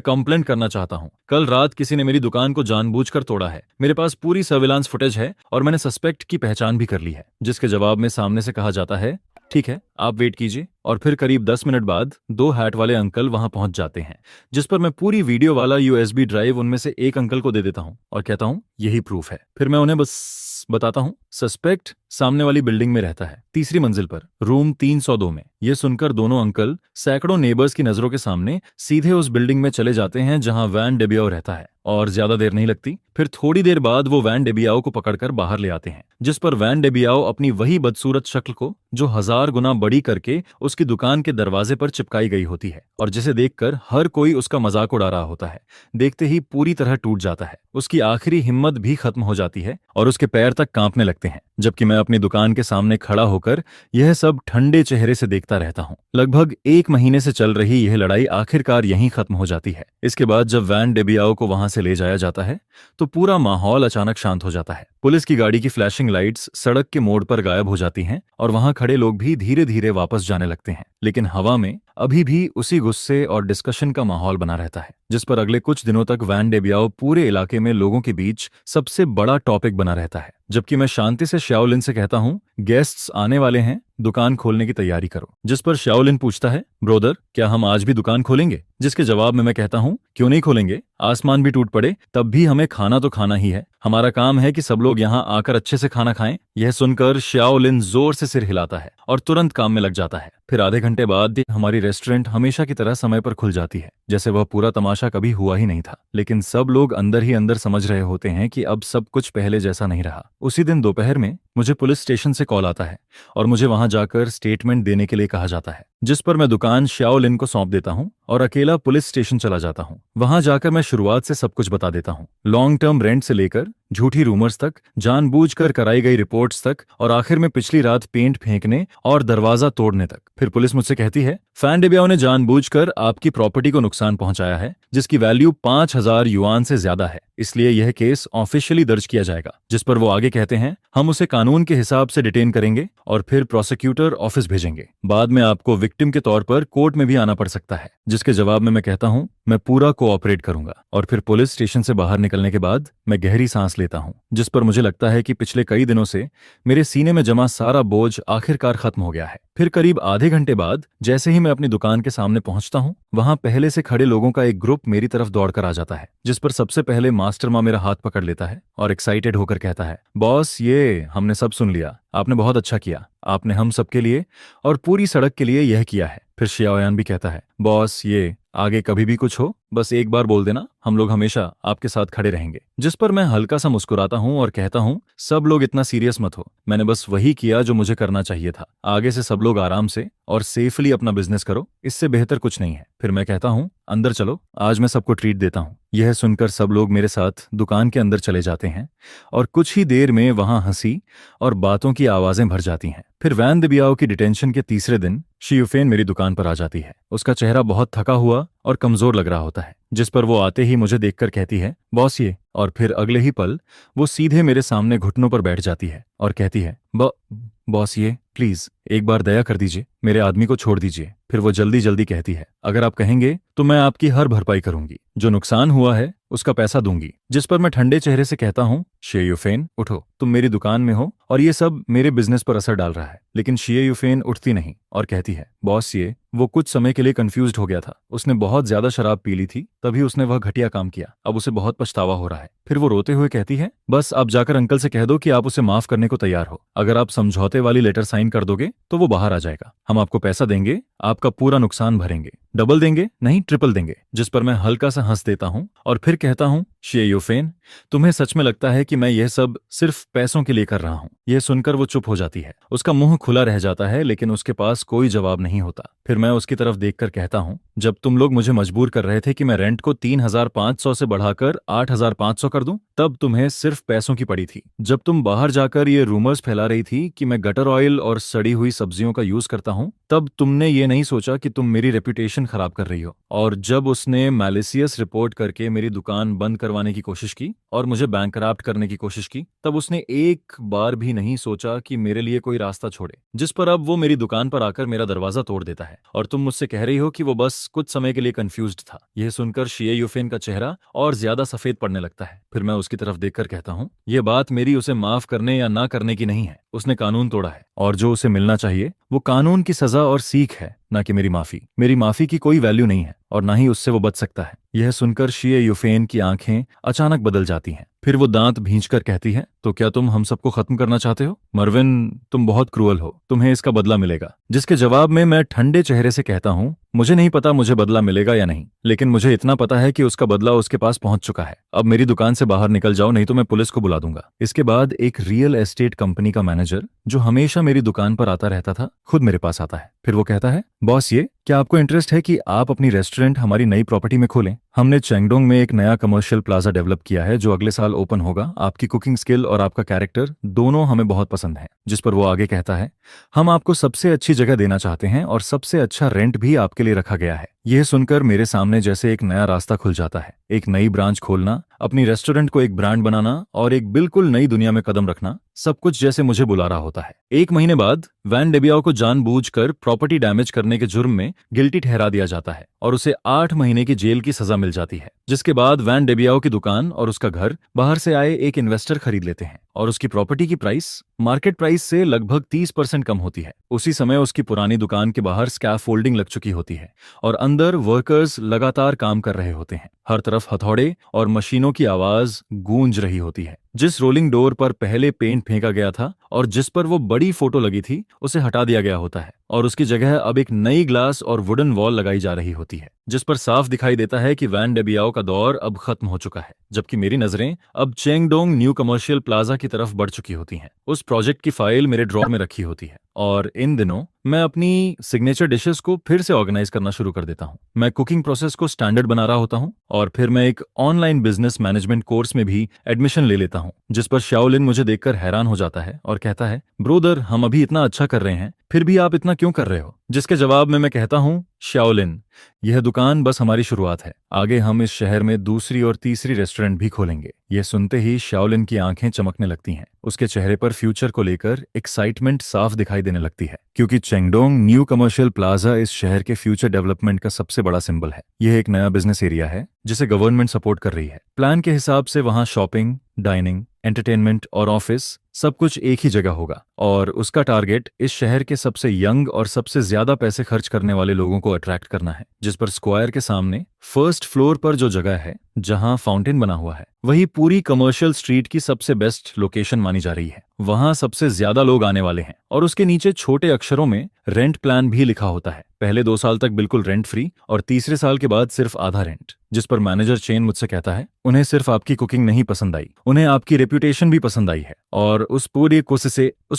Speaker 1: कंप्लेंट करना चाहता हूँ। कल रात किसी ने मेरी दुकान को जानबूझकर तोड़ा है। मेरे पास पूरी सर्विलांस फुटेज है और मैंने सस्पेक्ट की पहचान भी कर ली है। जिसके जवाब में सामने से कहा जाता है, ठीक है, आप वेट कीजिए। और फिर करीब 10 मिनट बाद 2 हैट वाले अंकल वहां पहुंच जाते हैं। जिस पर मैं पूरी वीडियो वाला यूएसबी ड्राइव उनमें से एक अंकल को दे देता हूं और कहता हूं, यही प्रूफ है। फिर मैं उन्हें बस बताता हूं, सस्पेक्ट सामने वाली बिल्डिंग में रहता है, तीसरी मंजिल पर, रूम 302 में। यह सुनकर दोनों अंकल सैकड़ों नेबर्स की नजरों के सामने सीधे उस बिल्डिंग में चले जाते हैं जहां वैन डेबियाओ रहता है। और ज्यादा देर नहीं लगती, फिर थोड़ी देर बाद वो वैन डेबियाओ को पकड़कर बाहर ले आते हैं। जिस पर वैन डेबियाओ अपनी वही बदसूरत शक्ल को, जो 1000 गुना बड़ी करके उसकी दुकान के दरवाजे पर चिपकाई गई होती है और जिसे देखकर हर कोई उसका मजाक उड़ा रहा होता है, देखते ही पूरी तरह टूट जाता है। उसकी आखिरी हिम्मत भी खत्म हो जाती है और उसके पैर तक कांपने लगते हैं। जबकि मैं अपनी दुकान के सामने खड़ा होकर यह सब ठंडे चेहरे से देखता रहता हूँ। लगभग 1 महीने से चल रही यह लड़ाई आखिरकार यहीं खत्म हो जाती है। इसके बाद जब वैन डेबियाओ को वहां से ले जाया जाता है तो पूरा माहौल अचानक शांत हो जाता है। पुलिस की गाड़ी की फ्लैशिंग लाइट्स सड़क के मोड़ पर गायब हो जाती हैं और वहां खड़े लोग भी धीरे धीरे वापस जाने लगते हैं। लेकिन हवा में अभी भी उसी गुस्से और डिस्कशन का माहौल बना रहता है, जिस पर अगले कुछ दिनों तक वैन डेबियाओ पूरे इलाके में लोगों के बीच सबसे बड़ा टॉपिक बना रहता है। जबकि मैं शांति से शाओलिन से कहता हूँ, गेस्ट्स आने वाले हैं, दुकान खोलने की तैयारी करो। जिस पर शाओलिन पूछता है, ब्रोदर, क्या हम आज भी दुकान खोलेंगे? जिसके जवाब में मैं कहता हूँ, क्यों नहीं खोलेंगे? आसमान भी टूट पड़े तब भी हमें खाना तो खाना ही है। हमारा काम है कि सब लोग यहाँ आकर अच्छे से खाना खाएं। यह सुनकर शाओलिन जोर से सिर हिलाता है और तुरंत काम में लग जाता है। फिर आधे घंटे बाद हमारी रेस्टोरेंट हमेशा की तरह समय पर खुल जाती है, जैसे वह पूरा तमाशा कभी हुआ ही नहीं था। लेकिन सब लोग अंदर ही अंदर समझ रहे होते हैं कि अब सब कुछ पहले जैसा नहीं रहा। उसी दिन दोपहर में मुझे पुलिस स्टेशन से कॉल आता है और मुझे वहां जाकर स्टेटमेंट देने के लिए कहा जाता है। जिस पर मैं दुकान शाओलिन को सौंप देता हूं और अकेला पुलिस स्टेशन चला जाता हूं। वहां जाकर मैं शुरुआत से सब कुछ बता देता हूं, लॉन्ग टर्म रेंट से लेकर झूठी रूमर्स तक, जानबूझकर कराई गई रिपोर्ट्स तक और आखिर में पिछली रात पेंट फेंकने और दरवाजा तोड़ने तक। फिर पुलिस मुझसे कहती है, वैन डेबियाओ ने जानबूझकर आपकी प्रॉपर्टी को नुकसान पहुंचाया है जिसकी वैल्यू 5,000 युआन से ज्यादा है, इसलिए यह केस ऑफिशियली दर्ज किया जाएगा। जिस पर वो आगे कहते हैं, हम उसे कानून के हिसाब से डिटेन करेंगे और फिर प्रोसिक्यूटर ऑफिस भेजेंगे। बाद में आपको विक्टिम के तौर पर कोर्ट में भी आना पड़ सकता है। जिसके जवाब में मैं कहता हूं, मैं पूरा कोऑपरेट करूंगा। और फिर पुलिस स्टेशन से बाहर निकलने के बाद मैं गहरी सांस लेता हूं, जिस पर मुझे लगता है कि पिछले कई दिनों से मेरे सीने में जमा सारा बोझ आखिरकार खत्म हो गया है। फिर करीब आधे घंटे बाद जैसे ही मैं अपनी दुकान के सामने पहुंचता हूं, वहां पहले से खड़े लोगों का एक ग्रुप मेरी तरफ दौड़कर आ जाता है। जिस पर सबसे पहले मास्टर माँ मेरा हाथ पकड़ लेता है और एक्साइटेड होकर कहता है, बॉस, ये हमने सब सुन लिया, आपने बहुत अच्छा किया। आपने हम सबके लिए और पूरी सड़क के लिए यह किया है। फिर शियाओयान भी कहता है, बॉस, ये आगे कभी भी कुछ हो बस एक बार बोल देना, हम लोग हमेशा आपके साथ खड़े रहेंगे। जिस पर मैं हल्का सा मुस्कुराता हूं और कहता हूं, सब लोग इतना सीरियस मत हो, मैंने बस वही किया जो मुझे करना चाहिए था। आगे से सब लोग आराम से और सेफली अपना बिजनेस करो, इससे बेहतर कुछ नहीं है। फिर मैं कहता हूं, अंदर चलो, आज मैं सबको ट्रीट देता हूं। यह सुनकर सब लोग मेरे साथ दुकान के अंदर चले जाते हैं और कुछ ही देर में वहां हंसी और बातों की आवाजें भर जाती हैं। फिर वैन डेबियाओ की डिटेंशन के तीसरे दिन शियुफेन मेरी दुकान पर आ जाती है। उसका चेहरा बहुत थका हुआ और कमजोर लग रहा होता है। जिस पर वो आते ही मुझे देखकर कहती है, बॉस, ये। और फिर अगले ही पल वो सीधे मेरे सामने घुटनों पर बैठ जाती है और कहती है, बॉस, ये प्लीज एक बार दया कर दीजिए, मेरे आदमी को छोड़ दीजिए। फिर वो जल्दी जल्दी कहती है, अगर आप कहेंगे तो मैं आपकी हर भरपाई करूंगी, जो नुकसान हुआ है उसका पैसा दूंगी। जिस पर मैं ठंडे चेहरे से कहता हूँ, शियुफेन, उठो, तुम मेरी दुकान में हो और ये सब मेरे बिजनेस पर असर डाल रहा है। लेकिन शिए यूफेन उठती नहीं और कहती है, बॉस ये वो कुछ समय के लिए कंफ्यूज्ड हो गया था, उसने बहुत ज्यादा शराब पी ली थी, तभी उसने वह घटिया काम किया, अब उसे बहुत पछतावा हो रहा है। फिर वो रोते हुए कहती है, बस आप जाकर अंकल से कह दो कि आप उसे माफ करने को तैयार हो। अगर आप समझौते वाली लेटर साइन कर दोगे तो वो बाहर आ जाएगा, हम आपको पैसा देंगे, आपका पूरा नुकसान भरेंगे, डबल देंगे नहीं ट्रिपल देंगे। जिस पर मैं हल्का सा हंस देता हूँ और फिर कहता हूँ, शिए यूफेन तुम्हें सच में लगता है कि मैं यह सब सिर्फ पैसों के लिए कर रहा हूँ? यह सुनकर वो चुप हो जाती है, उसका मुंह खुला रह जाता है लेकिन उसके पास कोई जवाब नहीं होता। फिर मैं उसकी तरफ देखकर कहता हूँ, जब तुम लोग मुझे मजबूर कर रहे थे कि मैं रेंट को 3,500 से बढ़ाकर 8,500 कर दूं, तब तुम्हें सिर्फ पैसों की पड़ी थी। जब तुम बाहर जाकर ये रूमर्स फैला रही थी कि मैं गटर ऑयल और सड़ी हुई सब्जियों का यूज करता हूँ, तब तुमने ये नहीं सोचा कि तुम मेरी रेपुटेशन खराब कर रही हो। और जब उसने मैलिसियस रिपोर्ट करके मेरी दुकान बंद करवाने की कोशिश की और मुझे बैंकरप्ट करने की कोशिश की, तब उसने एक बार भी नहीं सोचा कि मेरे लिए कोई रास्ता छोड़े। जिस पर अब वो मेरी दुकान पर आकर मेरा दरवाजा तोड़ देता है और तुम मुझसे कह रही हो कि वो बस कुछ समय के लिए कंफ्यूज्ड था। यह सुनकर शिए यूफेन का चेहरा और ज्यादा सफेद पड़ने लगता है। फिर मैं उसकी तरफ देखकर कहता हूँ, यह बात मेरी उसे माफ करने या ना करने की नहीं है, उसने कानून तोड़ा है और जो उसे मिलना चाहिए वो कानून की सजा और सीख है, ना कि मेरी माफी। मेरी माफी की कोई वैल्यू नहीं है और ना ही उससे वो बच सकता है। यह सुनकर शिए यूफेन की आंखें अचानक बदल जाती हैं। फिर वो दांत भींचकर कहती है, तो क्या तुम हम सबको खत्म करना चाहते हो? मरविन तुम बहुत क्रूअल हो, तुम्हें इसका बदला मिलेगा। जिसके जवाब में मैं ठंडे चेहरे से कहता हूँ, मुझे नहीं पता मुझे बदला मिलेगा या नहीं, लेकिन मुझे इतना पता है कि उसका बदला उसके पास पहुंच चुका है। अब मेरी दुकान से बाहर निकल जाओ, नहीं तो मैं पुलिस को बुला दूंगा। इसके बाद एक रियल एस्टेट कंपनी का मैनेजर जो हमेशा मेरी दुकान पर आता रहता था, खुद मेरे पास आता है। फिर वो कहता है, बॉस ये क्या आपको इंटरेस्ट है कि आप अपनी रेस्टोरेंट हमारी नई प्रॉपर्टी में खोलें? हमने चेंगडोंग में एक नया कमर्शियल प्लाजा डेवलप किया है जो अगले साल ओपन होगा। आपकी कुकिंग स्किल और आपका कैरेक्टर दोनों हमें बहुत पसंद है। जिस पर वो आगे कहता है, हम आपको सबसे अच्छी जगह देना चाहते हैं और सबसे अच्छा रेंट भी आपके लिए रखा गया है। यह सुनकर मेरे सामने जैसे एक नया रास्ता खुल जाता है। एक नई ब्रांच खोलना, अपनी रेस्टोरेंट को एक ब्रांड बनाना और एक बिल्कुल नई दुनिया में कदम रखना, सब कुछ जैसे मुझे बुला रहा होता है। 1 महीने बाद वैन डेबियाओ को जानबूझकर प्रॉपर्टी डैमेज करने के जुर्म में गिल्टी ठहरा दिया जाता है और उसे 8 महीने की जेल की सजा मिल जाती है। जिसके बाद वैन डेबियाओ की दुकान और उसका घर बाहर से आए एक इन्वेस्टर खरीद लेते हैं और उसकी प्रॉपर्टी की प्राइस मार्केट प्राइस से लगभग 30% कम होती है। उसी समय उसकी पुरानी दुकान के बाहर स्कैफोल्डिंग लग चुकी होती है और अंदर वर्कर्स लगातार काम कर रहे होते हैं। हर तरफ हथौड़े और मशीनों की आवाज गूंज रही होती है। जिस रोलिंग डोर पर पहले पेंट फेंका गया था और जिस पर वो बड़ी फोटो लगी थी, उसे हटा दिया गया होता है और उसकी जगह अब एक नई ग्लास और वुडन वॉल लगाई जा रही होती है, जिस पर साफ दिखाई देता है कि वैन डेबियाओ का दौर अब खत्म हो चुका है। जबकि मेरी नजरें अब चेंगडोंग न्यू कमर्शियल प्लाजा की तरफ बढ़ चुकी होती हैं। उस प्रोजेक्ट की फाइल मेरे ड्रॉर में रखी होती है और इन दिनों मैं अपनी सिग्नेचर डिशेस को फिर से ऑर्गेनाइज करना शुरू कर देता हूँ। मैं कुकिंग प्रोसेस को स्टैंडर्ड बना रहा होता हूँ और फिर मैं एक ऑनलाइन बिजनेस मैनेजमेंट कोर्स में भी एडमिशन ले लेता हूँ, जिस पर शाओलिन मुझे देखकर हैरान हो जाता है और कहता है, ब्रोदर हम अभी इतना अच्छा कर रहे हैं, फिर भी आप इतना क्यों कर रहे हो? जिसके जवाब में मैं कहता हूँ, शाओलिन यह दुकान बस हमारी शुरुआत है, आगे हम इस शहर में दूसरी और तीसरी रेस्टोरेंट भी खोलेंगे। यह सुनते ही शाओलिन की आंखें चमकने लगती हैं। उसके चेहरे पर फ्यूचर को लेकर एक्साइटमेंट साफ दिखाई देने लगती है, क्योंकि चेंगडोंग न्यू कमर्शियल प्लाजा इस शहर के फ्यूचर डेवलपमेंट का सबसे बड़ा सिंबल है। यह एक नया बिजनेस एरिया है जिसे गवर्नमेंट सपोर्ट कर रही है। प्लान के हिसाब से वहां शॉपिंग, डाइनिंग, एंटरटेनमेंट और ऑफिस सब कुछ एक ही जगह होगा और उसका टारगेट इस शहर के सबसे यंग और सबसे ज्यादा पैसे खर्च करने वाले लोगों को अट्रैक्ट करना है। जिस पर स्क्वायर के सामने फर्स्ट फ्लोर पर जो जगह है जहां फाउंटेन बना हुआ है, वही पूरी कमर्शियल स्ट्रीट की सबसे बेस्ट लोकेशन मानी जा रही है। वहां सबसे ज्यादा लोग आने वाले हैं और उसके नीचे छोटे अक्षरों में रेंट प्लान भी लिखा होता है। पहले 2 साल तक बिल्कुल रेंट फ्री और तीसरे साल के बाद सिर्फ आधा रेंट। जिस पर मैनेजर चेन मुझसे कहता है, उन्हें सिर्फ आपकी कुकिंग नहीं पसंद आई, उन्हें आपकी रेप्यूटेशन भी पसंद आई है और उस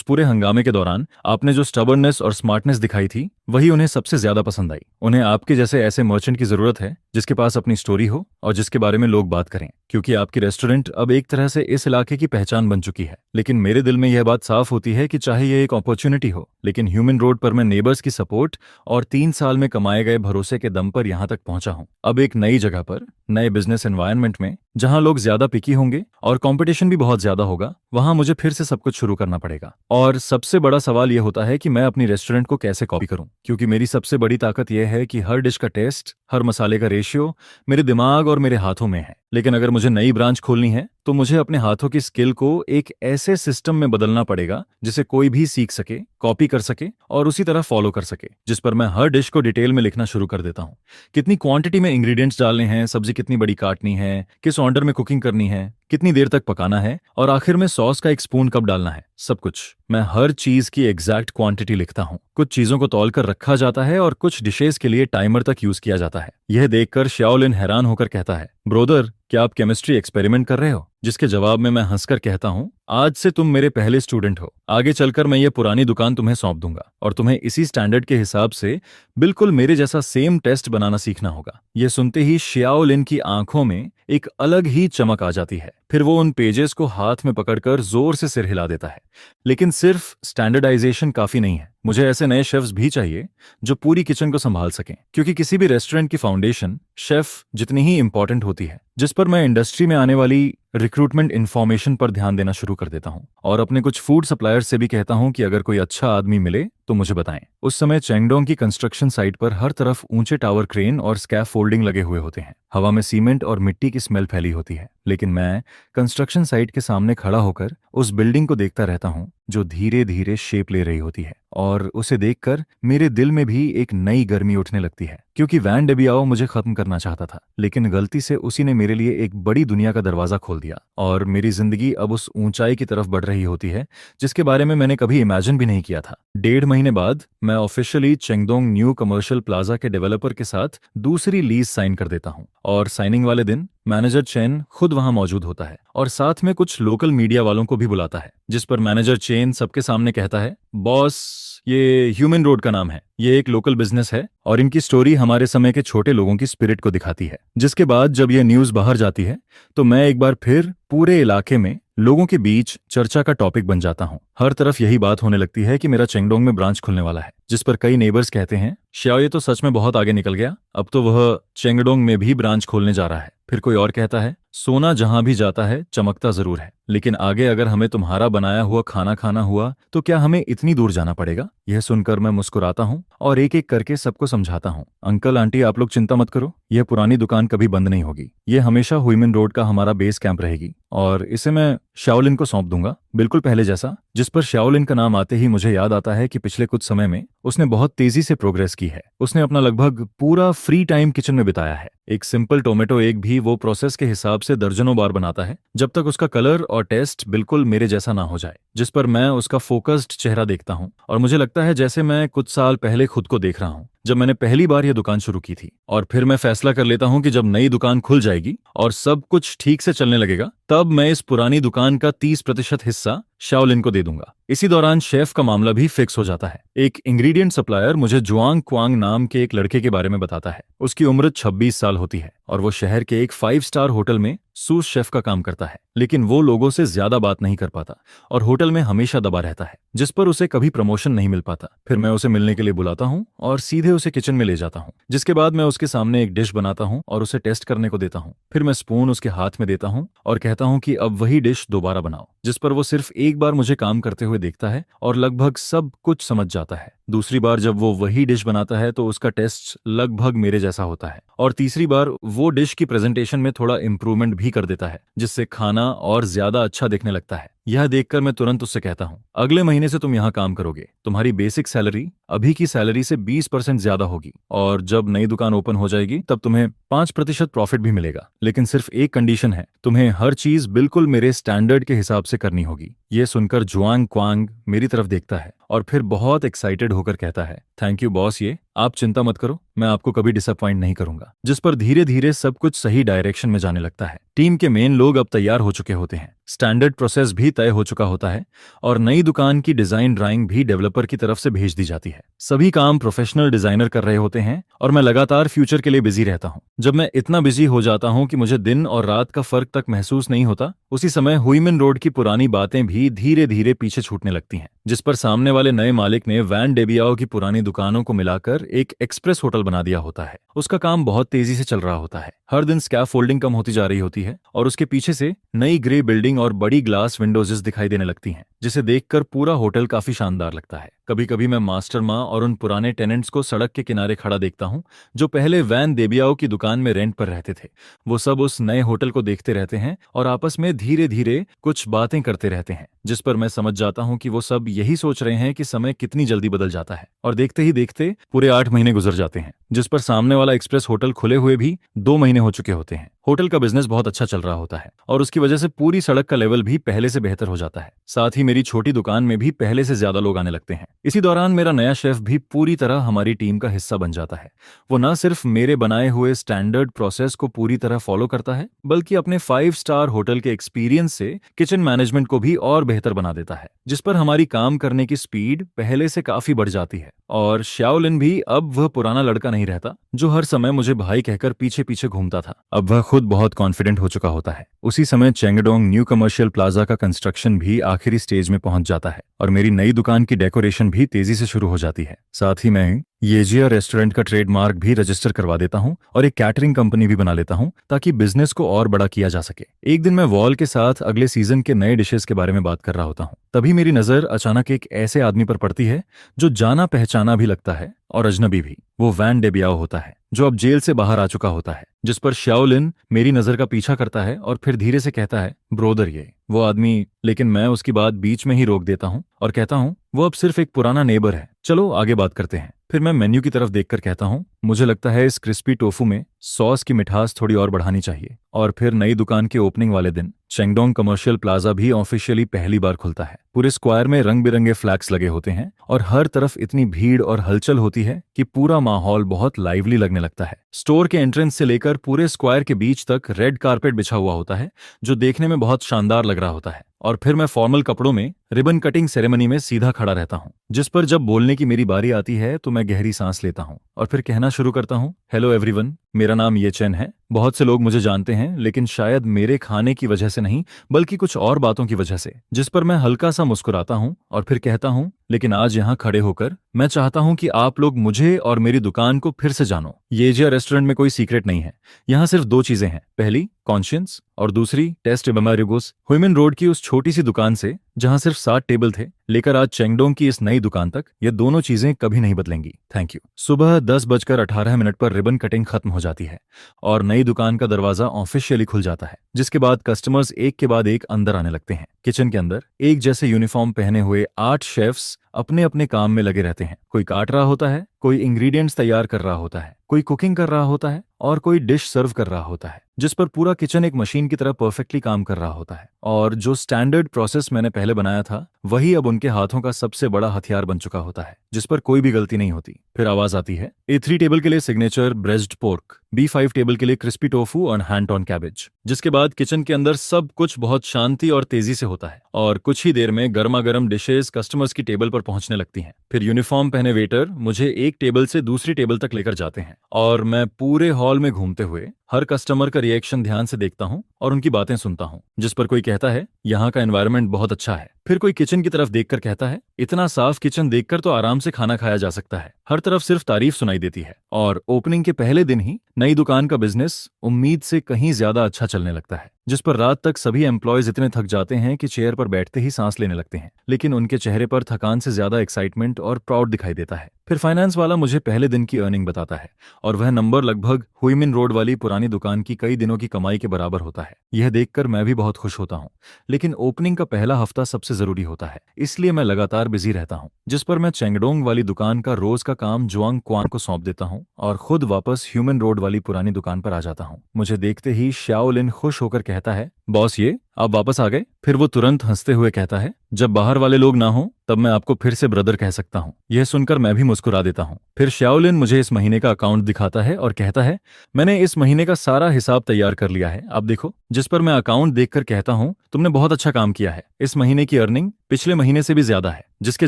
Speaker 1: पूरे हंगामे के दौरान आपने जो स्टबर्ननेस और स्मार्टनेस दिखाई थी, वही उन्हें सबसे ज्यादा पसंद आई। उन्हें आपके जैसे ऐसे मर्चेंट की जरूरत है जिसके पास अपनी स्टोरी हो और जिसके बारे में लोग बात करें, क्योंकि आपकी रेस्टोरेंट अब एक तरह से इस इलाके की पहचान बन चुकी है। लेकिन मेरे दिल में यह बात साफ होती है कि चाहे यह एक अपॉर्चुनिटी हो, लेकिन ह्यूमन रोड पर मैं नेबर्स की सपोर्ट और 3 साल में कमाए गए भरोसे के दम पर यहां तक पहुंचा हूं। अब एक नई जगह पर, नए बिजनेस एनवायरनमेंट में, जहां लोग ज्यादा पिकी होंगे और कंपटीशन भी बहुत ज्यादा होगा, वहां मुझे फिर से सब कुछ शुरू करना पड़ेगा। और सबसे बड़ा सवाल यह होता है कि मैं अपनी रेस्टोरेंट को कैसे कॉपी करूं, क्योंकि मेरी सबसे बड़ी ताकत यह है कि हर डिश का टेस्ट, हर मसाले का रेशियो मेरे दिमाग और मेरे हाथों में है। लेकिन अगर मुझे मुझे नई ब्रांच खोलनी है तो मुझे अपने हाथों की स्किल को एक ऐसे सिस्टम में बदलना पड़ेगा जिसे कोई भी सीख सके, कॉपी कर सके और उसी तरह फॉलो कर सके, जिस पर मैं हर डिश को डिटेल में लिखना शुरू कर देता हूँ। कितनी क्वांटिटी में इंग्रेडिएंट्स डालने हैं, सब्जी कितनी बड़ी काटनी है, किस ऑर्डर में कुकिंग करनी है, कितनी देर तक पकाना है और आखिर में सॉस का एक स्पून कब डालना है, सब कुछ। मैं हर चीज की एग्जैक्ट क्वांटिटी लिखता हूँ। कुछ चीजों को तौल कर रखा जाता है और कुछ डिशेस के लिए टाइमर तक यूज किया जाता है। यह देखकर शाओलिन हैरान होकर कहता है, ब्रोदर, क्या आप केमिस्ट्री एक्सपेरिमेंट कर रहे हो? जिसके जवाब में मैं हंसकर कहता हूँ, आज से तुम मेरे पहले स्टूडेंट हो। आगे चलकर मैं ये पुरानी दुकान तुम्हें सौंप दूंगा और तुम्हें इसी स्टैंडर्ड के हिसाब से बिल्कुल मेरे जैसा सेम टेस्ट बनाना सीखना होगा। यह सुनते ही शाओलिन की आंखों में एक अलग ही चमक आ जाती है। फिर वो उन पेजेस को हाथ में पकड़कर जोर से सिर हिला देता है। लेकिन सिर्फ स्टैंडर्डाइजेशन काफी नहीं है, मुझे ऐसे नए शेफ्स भी चाहिए जो पूरी किचन को संभाल सकें, क्योंकि किसी भी रेस्टोरेंट की फाउंडेशन शेफ जितनी ही इंपॉर्टेंट होती है। जिस पर मैं इंडस्ट्री में आने वाली रिक्रूटमेंट इन्फॉर्मेशन पर ध्यान देना शुरू कर देता हूं और अपने कुछ फूड सप्लायर्स से भी कहता हूं कि अगर कोई अच्छा आदमी मिले तो मुझे बताएं। उस समय चेंगडोंग की कंस्ट्रक्शन साइट पर हर तरफ ऊंचे टावर क्रेन और स्कैफोल्डिंग लगे हुए होते हैं। हवा में सीमेंट और मिट्टी की स्मेल फैली होती है, लेकिन मैं कंस्ट्रक्शन साइट के सामने खड़ा होकर उस बिल्डिंग को देखता रहता हूं जो धीरे धीरे शेप ले रही होती है और उसे देखकर मेरे दिल में भी एक नई गर्मी उठने लगती है, क्योंकि वैन डेबियाओ मुझे खत्म करना चाहता था, लेकिन गलती से उसी ने मेरे लिए एक बड़ी दुनिया का दरवाजा खोल दिया और मेरी जिंदगी अब उस ऊंचाई की तरफ बढ़ रही होती है जिसके बारे में मैंने कभी इमेजिन भी नहीं किया था। 1.5 महीने बाद मैं ऑफिशियली चेंगडोंग न्यू कमर्शियल प्लाजा के डेवलपर के साथ दूसरी लीज साइन कर देता हूं और साइनिंग वाले दिन मैनेजर चेन खुद वहां मौजूद होता है और साथ में कुछ लोकल मीडिया वालों को भी बुलाता है, जिस पर मैनेजर चेन सबके सामने कहता है, बॉस, ये ह्यूमन रोड का नाम है, ये एक लोकल बिजनेस है और इनकी स्टोरी हमारे समय के छोटे लोगों की स्पिरिट को दिखाती है। जिसके बाद जब यह न्यूज बाहर जाती है तो मैं एक बार फिर पूरे इलाके में लोगों के बीच चर्चा का टॉपिक बन जाता हूं। हर तरफ यही बात होने लगती है कि मेरा चेंगडोंग में ब्रांच खुलने वाला है, जिस पर कई नेबर्स कहते हैं, श्याओ ये तो सच में बहुत आगे निकल गया, अब तो वह चेंगडोंग में भी ब्रांच खोलने जा रहा है। फिर कोई और कहता है, सोना जहां भी जाता है चमकता जरूर है, लेकिन आगे अगर हमें तुम्हारा बनाया हुआ खाना खाना हुआ तो क्या हमें इतनी दूर जाना पड़ेगा? यह सुनकर मैं मुस्कुराता हूं और एक एक करके सबको समझाता हूं, अंकल आंटी आप लोग चिंता मत करो, यह पुरानी दुकान कभी बंद नहीं होगी, यह हमेशा हुइमिन रोड का हमारा बेस कैंप रहेगी और इसे मैं शाओलिन को सौंप दूंगा, बिल्कुल पहले जैसा। जिस पर शाओलिन का नाम आते ही मुझे याद आता है कि पिछले कुछ समय में उसने बहुत तेजी से प्रोग्रेस की है। उसने अपना लगभग पूरा फ्री टाइम किचन में बिताया है। एक सिंपल टोमेटो एग भी वो प्रोसेस के हिसाब से दर्जनों बार बनाता है जब तक उसका कलर और टेस्ट बिल्कुल मेरे जैसा ना हो जाए। जिस पर मैं उसका फोकस्ड चेहरा देखता हूं और मुझे लगता है जैसे मैं कुछ साल पहले खुद को देख रहा हूं जब मैंने पहली बार यह दुकान शुरू की थी। और फिर मैं फैसला कर लेता हूं कि जब नई दुकान खुल जाएगी और सब कुछ ठीक से चलने लगेगा तब मैं इस पुरानी दुकान का 30% हिस्सा शाओलिन को दे दूंगा। इसी दौरान शेफ का मामला भी फिक्स हो जाता है। एक इंग्रेडिएंट सप्लायर मुझे जुआंग क्वांग नाम के एक लड़के के बारे में बताता है। उसकी उम्र 26 साल होती है और वो शहर के एक 5 स्टार होटल में सूस शेफ का काम करता है, लेकिन वो लोगों से ज्यादा बात नहीं कर पाता और होटल में हमेशा दबा रहता है, जिस पर उसे कभी प्रमोशन नहीं मिल पाता। फिर मैं उसे मिलने के लिए बुलाता हूँ और सीधे उसे किचन में ले जाता हूँ, जिसके बाद मैं उसके सामने एक डिश बनाता हूँ और उसे टेस्ट करने को देता हूँ। फिर मैं स्पून उसके हाथ में देता हूँ और कहता हूँ कि अब वही डिश दोबारा बनाओ, जिस पर वो सिर्फ एक बार मुझे काम करते हुए देखता है और लगभग सब कुछ समझ जाता है। दूसरी बार जब वो वही डिश बनाता है तो उसका टेस्ट लगभग मेरे जैसा होता है और तीसरी बार वो डिश की प्रेजेंटेशन में थोड़ा इंप्रूवमेंट भी कर देता है, जिससे खाना और ज्यादा अच्छा दिखने लगता है। यह देखकर मैं तुरंत उससे कहता हूँ, अगले महीने से तुम यहाँ काम करोगे, तुम्हारी बेसिक सैलरी अभी की सैलरी से 20% ज्यादा होगी और जब नई दुकान ओपन हो जाएगी तब तुम्हें 5% प्रॉफिट भी मिलेगा, लेकिन सिर्फ एक कंडीशन है, तुम्हें हर चीज बिल्कुल मेरे स्टैंडर्ड के हिसाब से करनी होगी। ये सुनकर जुआंग क्वांग मेरी तरफ देखता है और फिर बहुत एक्साइटेड होकर कहता है, थैंक यू बॉस, ये आप चिंता मत करो, मैं आपको कभी डिसअपॉइंट नहीं करूंगा। जिस पर धीरे धीरे सब कुछ सही डायरेक्शन में जाने लगता है। टीम के मेन लोग अब तैयार हो चुके होते हैं, स्टैंडर्ड प्रोसेस भी तय हो चुका होता है और नई दुकान की डिजाइन ड्राइंग भी डेवलपर की तरफ से भेज दी जाती है। सभी काम प्रोफेशनल डिजाइनर कर रहे होते हैं और मैं लगातार फ्यूचर के लिए बिजी रहता हूँ। जब मैं इतना बिजी हो जाता हूँ कि मुझे दिन और रात का फर्क तक महसूस नहीं होता, उसी समय हुइमिन रोड की पुरानी बातें भी धीरे धीरे पीछे छूटने लगती हैं। जिस पर सामने वाले नए मालिक ने वैन डेबियाओ की पुरानी दुकानों को मिलाकर एक एक्सप्रेस होटल बना दिया होता है। उसका काम बहुत तेजी से चल रहा होता है। हर दिन स्कैफोल्डिंग कम होती जा रही होती है और उसके पीछे से नई ग्रे बिल्डिंग और बड़ी ग्लास विंडोजेस दिखाई देने लगती हैं। जिसे देखकर पूरा होटल काफी शानदार लगता है। कभी कभी मैं मास्टर माँ और उन पुराने टेनेंट्स को सड़क के किनारे खड़ा देखता हूँ जो पहले वैन देबियाओ की दुकान में रेंट पर रहते थे। वो सब उस नए होटल को देखते रहते हैं और आपस में धीरे धीरे कुछ बातें करते रहते हैं, जिस पर मैं समझ जाता हूँ कि वो सब यही सोच रहे हैं कि समय कितनी जल्दी बदल जाता है। और देखते ही देखते पूरे 8 महीने गुजर जाते हैं, जिस पर सामने वाला एक्सप्रेस होटल खुले हुए भी 2 महीने हो चुके होते हैं। होटल का बिजनेस बहुत अच्छा चल रहा होता है और उसकी वजह से पूरी सड़क का लेवल भी पहले से बेहतर हो जाता है। साथ ही मेरी छोटी दुकान में भी पहले से ज्यादा लोग आने लगते हैं। इसी दौरान मेरा नया शेफ भी पूरी तरह हमारी टीम का हिस्सा बन जाता है। वो न सिर्फ मेरे बनाए हुए स्टैंडर्ड प्रोसेस को पूरी तरह फॉलो करता है, बल्कि अपने 5 स्टार होटल के एक्सपीरियंस से किचन मैनेजमेंट को भी और बेहतर बना देता है, जिस पर हमारी काम करने की स्पीड पहले से काफी बढ़ जाती है। और शाओलिन भी अब वह पुराना लड़का नहीं रहता जो हर समय मुझे भाई कहकर पीछे पीछे घूमता था। अब वह खुद बहुत कॉन्फिडेंट हो चुका होता है। उसी समय चेंगडोंग न्यू कमर्शियल प्लाजा का कंस्ट्रक्शन भी आखिरी स्टेज में पहुंच जाता है और मेरी नई दुकान की डेकोरेशन भी तेजी से शुरू हो जाती है। साथ ही मैं येजिया रेस्टोरेंट का ट्रेडमार्क भी रजिस्टर करवा देता हूं और एक कैटरिंग कंपनी भी बना लेता हूं ताकि बिजनेस को और बड़ा किया जा सके। एक दिन मैं वॉल के साथ अगले सीजन के नए डिशेस के बारे में बात कर रहा होता हूं, तभी मेरी नजर अचानक एक ऐसे आदमी पर पड़ती है जो जाना पहचाना भी लगता है और अजनबी भी। वो वैन डेबियाओ होता है जो अब जेल से बाहर आ चुका होता है, जिस पर शाओलिन मेरी नजर का पीछा करता है और फिर धीरे से कहता है, ब्रोदर ये वो आदमी। लेकिन मैं उसकी बात बीच में ही रोक देता हूँ और कहता हूँ वो अब सिर्फ एक पुराना नेबर है, चलो आगे बात करते हैं। फिर मैं मेन्यू की तरफ देखकर कहता हूँ, मुझे लगता है इस क्रिस्पी टोफू में सॉस की मिठास थोड़ी और बढ़ानी चाहिए। और फिर नई दुकान के ओपनिंग वाले दिन चेंगडोंग कमर्शियल प्लाजा भी ऑफिशियली पहली बार खुलता है। पूरे स्क्वायर में रंग बिरंगे फ्लैग्स लगे होते हैं और हर तरफ इतनी भीड़ और हलचल होती है कि पूरा माहौल बहुत लाइवली लगने लगता है। स्टोर के एंट्रेंस से लेकर पूरे स्क्वायर के बीच तक रेड कारपेट बिछा हुआ होता है जो देखने में बहुत शानदार लग रहा होता है। और फिर मैं फॉर्मल कपड़ों में रिबन कटिंग सेरेमनी में सीधा खड़ा रहता हूँ, जिस पर जब बोलने की मेरी बारी आती है तो मैं गहरी सांस लेता हूँ और फिर कहना शुरू करता हूँ, हेलो एवरीवन, मेरा नाम ये चेन है। बहुत से लोग मुझे जानते हैं, लेकिन शायद मेरे खाने की वजह से नहीं बल्कि कुछ और बातों की वजह से। जिस पर मैं हल्का सा मुस्कुराता हूँ और फिर कहता हूँ, लेकिन आज यहाँ खड़े होकर मैं चाहता हूँ कि आप लोग मुझे और मेरी दुकान को फिर से जानो। येजिया रेस्टोरेंट में कोई सीक्रेट नहीं है। यहाँ सिर्फ 2 चीजें हैं, पहली कॉन्शियंस और दूसरी टेस्ट मेमोरिगोस। हुइमिन रोड की उस छोटी सी दुकान से जहाँ सिर्फ 7 टेबल थे लेकर आज चेंगडोंग की इस नई दुकान तक, ये दोनों चीजें कभी नहीं बदलेंगी। Thank you. सुबह 10:18 पर रिबन कटिंग खत्म हो जाती है और नई दुकान का दरवाजा ऑफिशियली खुल जाता है, जिसके बाद कस्टमर्स एक के बाद एक अंदर आने लगते हैं। किचन के अंदर एक जैसे यूनिफॉर्म पहने हुए 8 शेफ्स अपने अपने काम में लगे रहते हैं। कोई काट रहा होता है, कोई इंग्रेडिएंट्स तैयार कर रहा होता है, कोई कुकिंग कर रहा होता है और कोई डिश सर्व कर रहा होता है, जिस पर पूरा किचन एक मशीन की तरह परफेक्टली काम कर रहा होता है। और जो स्टैंडर्ड प्रोसेस मैंने पहले बनाया था वही अब उनके हाथों का सबसे बड़ा हथियार बन चुका होता है, जिस पर कोई भी गलती नहीं होती। फिर आवाज आती है, A3 टेबल के लिए signature braced pork, B5 table के लिए क्रिस्पी टोफू और हैंड ऑन कैबेज। जिसके बाद किचन के अंदर सब कुछ बहुत शांति और तेजी से होता है और कुछ ही देर में गर्मा गर्म डिशेस कस्टमर्स की टेबल पर पहुंचने लगती हैं। फिर यूनिफॉर्म पहने वेटर मुझे एक टेबल से दूसरी टेबल तक लेकर जाते हैं और मैं पूरे हॉल में घूमते हुए हर कस्टमर का रिएक्शन ध्यान से देखता हूं और उनकी बातें सुनता हूं। जिस पर कोई कहता है, यहाँ का एनवायरनमेंट बहुत अच्छा है। फिर कोई किचन की तरफ देखकर कहता है, इतना साफ किचन देखकर तो आराम से खाना खाया जा सकता है। हर तरफ सिर्फ तारीफ सुनाई देती है और ओपनिंग के पहले दिन ही नई दुकान का बिजनेस उम्मीद से कहीं ज्यादा अच्छा चलने लगता है, जिस पर रात तक सभी एम्प्लॉयज इतने थक जाते हैं कि चेयर पर बैठते ही सांस लेने लगते हैं, लेकिन उनके चेहरे पर थकान से ज्यादा एक्साइटमेंट और प्राउड दिखाई देता है। फिर फाइनेंस वाला मुझे पहले दिन की अर्निंग बताता है और वह नंबर लगभग हुइमिन रोड वाली पुरानी दुकान की कई दिनों की कमाई के बराबर होता है। यह देखकर मैं भी बहुत खुश होता हूँ, लेकिन ओपनिंग का पहला हफ्ता सबसे जरूरी होता है, इसलिए मैं लगातार बिजी रहता हूँ। जिस पर मैं चेंगडोंग वाली दुकान का रोज का काम जुआंग क्वान को सौंप देता हूँ और खुद वापस ह्यूमन रोड वाली पुरानी दुकान पर आ जाता हूँ। मुझे देखते ही शाओलिन खुश होकर कहता है, बॉस ये आप वापस आ गए। फिर वो तुरंत हंसते हुए कहता है, जब बाहर वाले लोग ना हो तब मैं आपको फिर से ब्रदर कह सकता हूँ। यह सुनकर मैं भी मुस्कुरा देता हूँ। फिर शाओलिन मुझे इस महीने का अकाउंट दिखाता है और कहता है, मैंने इस महीने का सारा हिसाब तैयार कर लिया है, आप देखो। जिस पर मैं अकाउंट देखकर कहता हूँ, तुमने बहुत अच्छा काम किया है, इस महीने की अर्निंग पिछले महीने से भी ज्यादा है। जिसके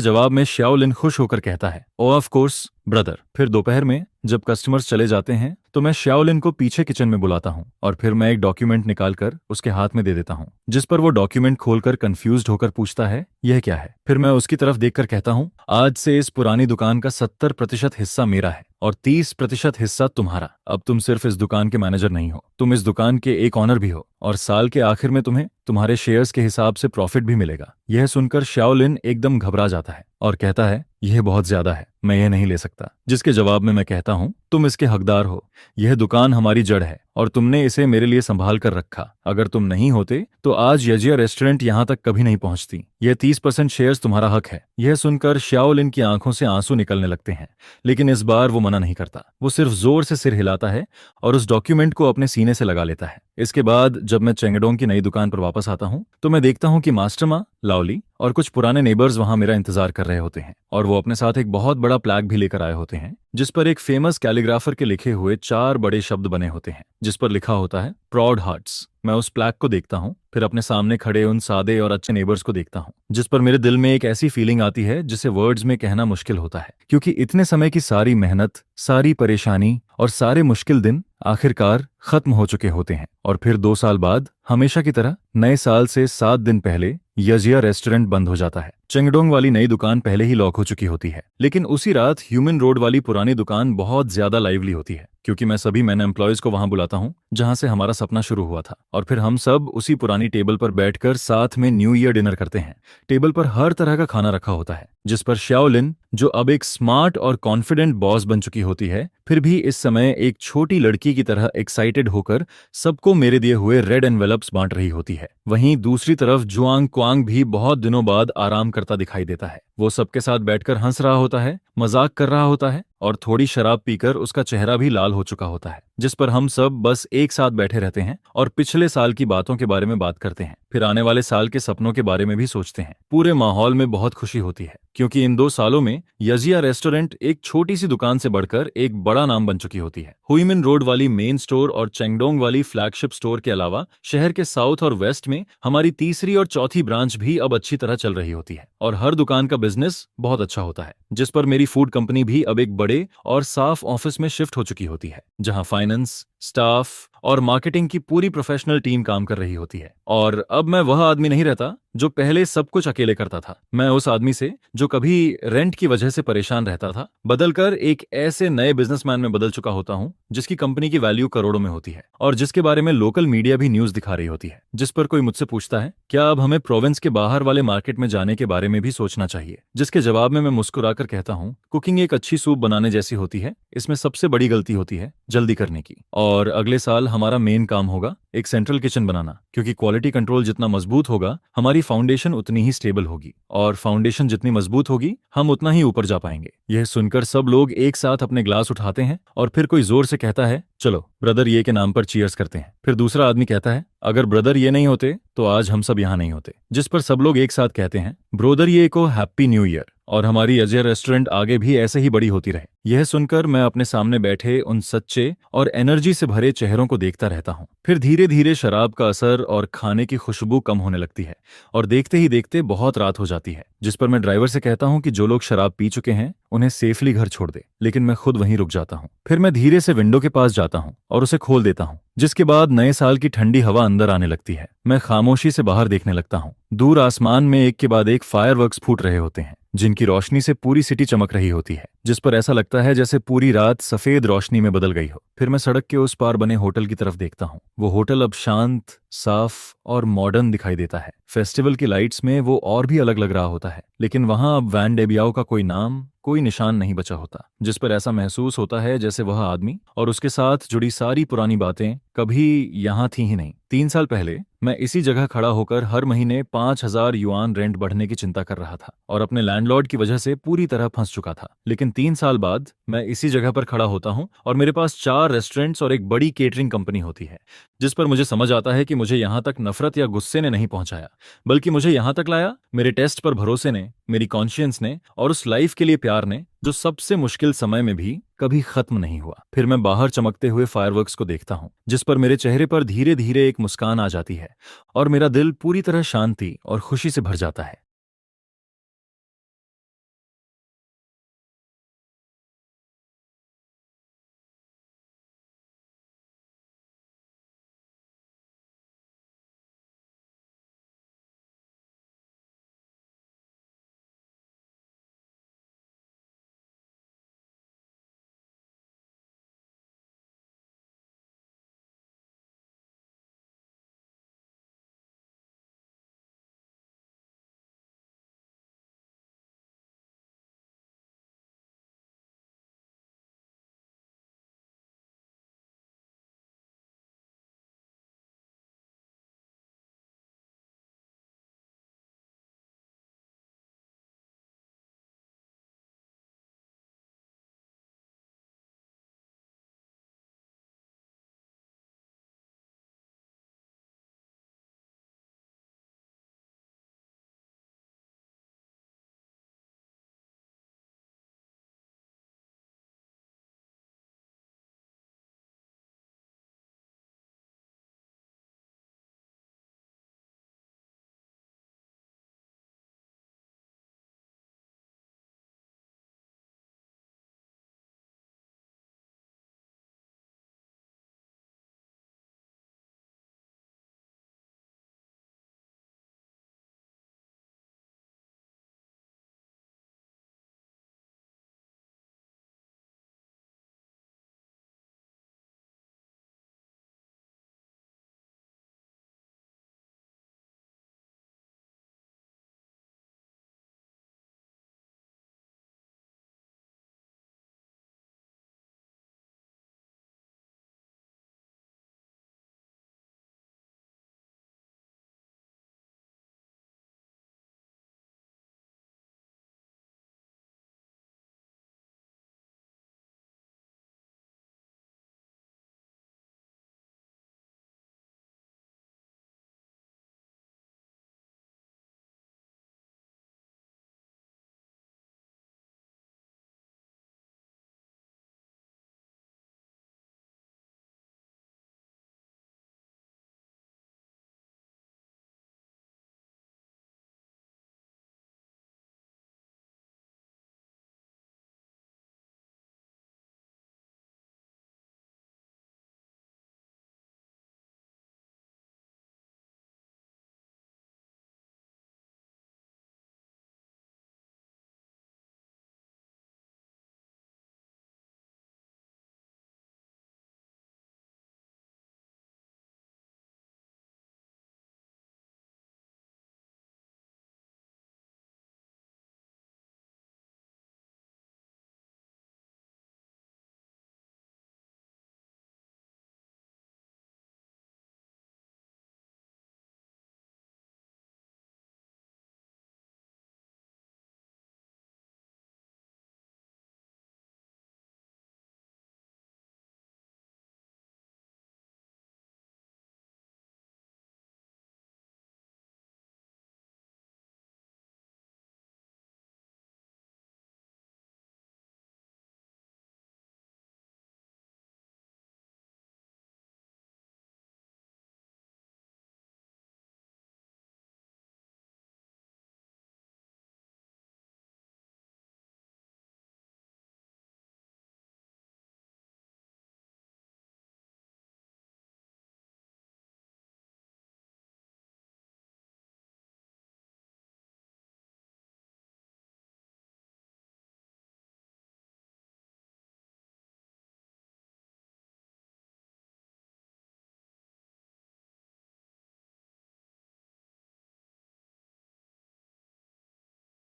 Speaker 1: जवाब में शाओलिन खुश होकर कहता है, ओ ऑफ कोर्स ब्रदर। फिर दोपहर में जब कस्टमर्स चले जाते हैं तो मैं शाओलिन को पीछे किचन में बुलाता हूँ और फिर मैं एक डॉक्यूमेंट निकालकर उसके हाथ में दे देता हूँ, जिस पर वो डॉक्यूमेंट खोलकर कंफ्यूज्ड होकर पूछता है, यह क्या है। फिर मैं उसकी तरफ देखकर कहता हूँ, आज से इस पुरानी दुकान का 70% हिस्सा मेरा है और 30% हिस्सा तुम्हारा। अब तुम सिर्फ इस दुकान के मैनेजर नहीं हो, तुम इस दुकान के एक ऑनर भी हो, और साल के आखिर में तुम्हें तुम्हारे शेयर्स के हिसाब से प्रॉफिट भी मिलेगा। यह सुनकर शाओलिन एकदम घबरा जाता है और कहता है, यह बहुत ज्यादा है, मैं यह नहीं ले सकता। जिसके जवाब में मैं कहता हूं, तुम इसके हकदार हो। यह दुकान हमारी जड़ है और तुमने इसे मेरे लिए संभाल कर रखा। अगर तुम नहीं होते तो आज यजिया रेस्टोरेंट यहां तक कभी नहीं पहुंचती। यह 30% शेयर्स तुम्हारा हक है। यह सुनकर शाओलिन की आंखों से आंसू निकलने लगते हैं, लेकिन इस बार वो मना नहीं करता। वो सिर्फ जोर से सिर हिलाता है और उस डॉक्यूमेंट को अपने सीने से लगा लेता है। इसके बाद जब मैं चेंगडोंग की नई दुकान पर वापस आता हूं तो मैं देखता हूं कि मास्टर माँ, लाओली और कुछ पुराने नेबर्स वहां मेरा इंतजार कर रहे होते हैं, और वो अपने साथ एक बहुत बड़ा प्लैक भी लेकर आए होते हैं जिस पर एक फेमस कैलीग्राफर के लिखे हुए 4 बड़े शब्द बने होते हैं, जिस पर लिखा होता है प्राउड हार्ट्स। मैं उस प्लैक को देखता हूं, फिर अपने सामने खड़े उन सादे और अच्छे नेबर्स को देखता हूं, जिस पर मेरे दिल में एक ऐसी फीलिंग आती है जिसे वर्ड्स में कहना मुश्किल होता है, क्योंकि इतने समय की सारी मेहनत, सारी परेशानी और सारे मुश्किल दिन आखिरकार खत्म हो चुके होते हैं। और फिर 2 साल बाद, हमेशा की तरह नए साल से 7 दिन पहले, यजिया रेस्टोरेंट बंद हो जाता है। चेंगडोंग वाली नई दुकान पहले ही लॉक हो चुकी होती है, लेकिन उसी रात ह्यूमन रोड वाली पुरानी दुकान बहुत ज्यादा लाइवली होती है, क्योंकि मैं सभी मैन एम्प्लॉयज को वहां बुलाता हूं जहां से हमारा सपना शुरू हुआ था, और फिर हम सब उसी पुरानी टेबल पर बैठकर साथ में न्यू ईयर डिनर करते हैं। टेबल पर हर तरह का खाना रखा होता है, जिस पर शाओलिन, जो अब एक स्मार्ट और कॉन्फिडेंट बॉस बन चुकी होती है, फिर भी इस समय एक छोटी लड़की की तरह एक्साइटेड होकर सबको मेरे दिए हुए रेड एनवेलप्स बांट रही होती है। वहीं दूसरी तरफ जुआंग क्वांग भी बहुत दिनों बाद आराम करता दिखाई देता है। वो सबके साथ बैठकर हंस रहा होता है, मजाक कर रहा होता है, और थोड़ी शराब पीकर उसका चेहरा भी लाल हो चुका होता है, जिस पर हम सब बस एक साथ बैठे रहते हैं और पिछले साल की बातों के बारे में बात करते हैं, फिर आने वाले साल के सपनों के बारे में भी सोचते हैं। पूरे माहौल में बहुत खुशी होती है, क्योंकि इन 2 सालों में यजिया रेस्टोरेंट एक छोटी सी दुकान से बढ़कर एक बड़ा नाम बन चुकी होती है। हुईमिन रोड वाली मेन स्टोर और चेंगडोंग वाली फ्लैगशिप स्टोर के अलावा शहर के साउथ और वेस्ट में हमारी तीसरी और चौथी ब्रांच भी अब अच्छी तरह चल रही होती है, और हर दुकान का बिजनेस बहुत अच्छा होता है, जिस पर मेरी फूड कंपनी भी अब एक बड़े और साफ ऑफिस में शिफ्ट हो चुकी होती है, जहां फाइनेंस, स्टाफ और मार्केटिंग की पूरी प्रोफेशनल टीम काम कर रही होती है। और अब मैं वह आदमी नहीं रहता जो पहले सब कुछ अकेले करता था। मैं उस आदमी से, जो कभी रेंट की वजह से परेशान रहता था, बदलकर एक ऐसे नए बिजनेसमैन में बदल चुका होता हूं जिसकी कंपनी की वैल्यू करोड़ों में होती है, और जिसके बारे में लोकल मीडिया भी न्यूज दिखा रही होती है। जिस पर कोई मुझसे पूछता है, क्या अब हमें प्रोविंस के बाहर वाले मार्केट में जाने के बारे में भी सोचना चाहिए, जिसके जवाब में मैं मुस्कुराकर कहता हूं, कुकिंग एक अच्छी सूप बनाने जैसी होती है, इसमें सबसे बड़ी गलती होती है जल्दी करने की। और अगले साल हमारा मेन काम होगा एक सेंट्रल किचन बनाना, क्योंकि क्वालिटी कंट्रोल जितना मजबूत होगा, हमारी फाउंडेशन उतनी ही स्टेबल होगी, और फाउंडेशन जितनी मजबूत होगी, हम उतना ही ऊपर जा पाएंगे। यह सुनकर सब लोग एक साथ अपने ग्लास उठाते हैं, और फिर कोई जोर से कहता है, चलो ब्रदर ये के नाम पर चीयर्स करते हैं। फिर दूसरा आदमी कहता है, अगर ब्रदर ये नहीं होते तो आज हम सब यहाँ नहीं होते। जिस पर सब लोग एक साथ कहते हैं, ब्रोदर ये को हैप्पी न्यू ईयर, और हमारी अजय रेस्टोरेंट आगे भी ऐसे ही बड़ी होती रहे। यह सुनकर मैं अपने सामने बैठे उन सच्चे और एनर्जी से भरे चेहरों को देखता रहता हूँ। फिर धीरे धीरे शराब का असर और खाने की खुशबू कम होने लगती है, और देखते ही देखते बहुत रात हो जाती है, जिस पर मैं ड्राइवर से कहता हूँ कि जो लोग शराब पी चुके हैं उन्हें सेफली घर छोड़ दे, लेकिन मैं खुद वहीं रुक जाता हूँ। फिर मैं धीरे से विंडो के पास जाता हूँ और उसे खोल देता हूँ, जिसके बाद नए साल की ठंडी हवा अंदर आने लगती है। मैं खामोशी से बाहर देखने लगता हूँ। दूर आसमान में एक के बाद एक फायरवर्क्स फूट रहे होते हैं, जिनकी रोशनी से पूरी सिटी चमक रही होती है, जिस पर ऐसा लगता है जैसे पूरी रात सफेद रोशनी में बदल गई हो। फिर मैं सड़क के उस पार बने होटल की तरफ देखता हूँ। वो होटल अब शांत, साफ और मॉडर्न दिखाई देता है। फेस्टिवल की लाइट्स में वो और भी अलग लग रहा होता है, लेकिन वहां अब वैन डेबियाओ का कोई नाम, कोई निशान नहीं बचा होता, जिस पर ऐसा महसूस होता है जैसे वह आदमी और उसके साथ जुड़ी सारी पुरानी बातें कभी यहाँ थी ही नहीं। 3 साल पहले मैं इसी जगह खड़ा होकर हर महीने 5,000 युआन रेंट बढ़ने की चिंता कर रहा था, और अपने लैंडलॉर्ड की वजह से पूरी तरह फंस चुका था। लेकिन 3 साल बाद मैं इसी जगह पर खड़ा होता हूँ और मेरे पास 4 रेस्टोरेंट्स और एक बड़ी केटरिंग कंपनी होती है, जिस पर मुझे समझ आता है कि मुझे यहाँ तक नफरत या गुस्से ने नहीं पहुंचाया, बल्कि मुझे यहाँ तक लाया मेरे टेस्ट पर भरोसे ने, मेरी कॉन्शियंस ने, और उस लाइफ के लिए प्यार ने, जो सबसे मुश्किल समय में भी कभी खत्म नहीं हुआ। फिर मैं बाहर चमकते हुए फायरवर्क्स को देखता हूँ, जिस पर मेरे चेहरे पर धीरे धीरे एक मुस्कान आ जाती है, और मेरा दिल पूरी तरह शांति और खुशी से भर जाता है।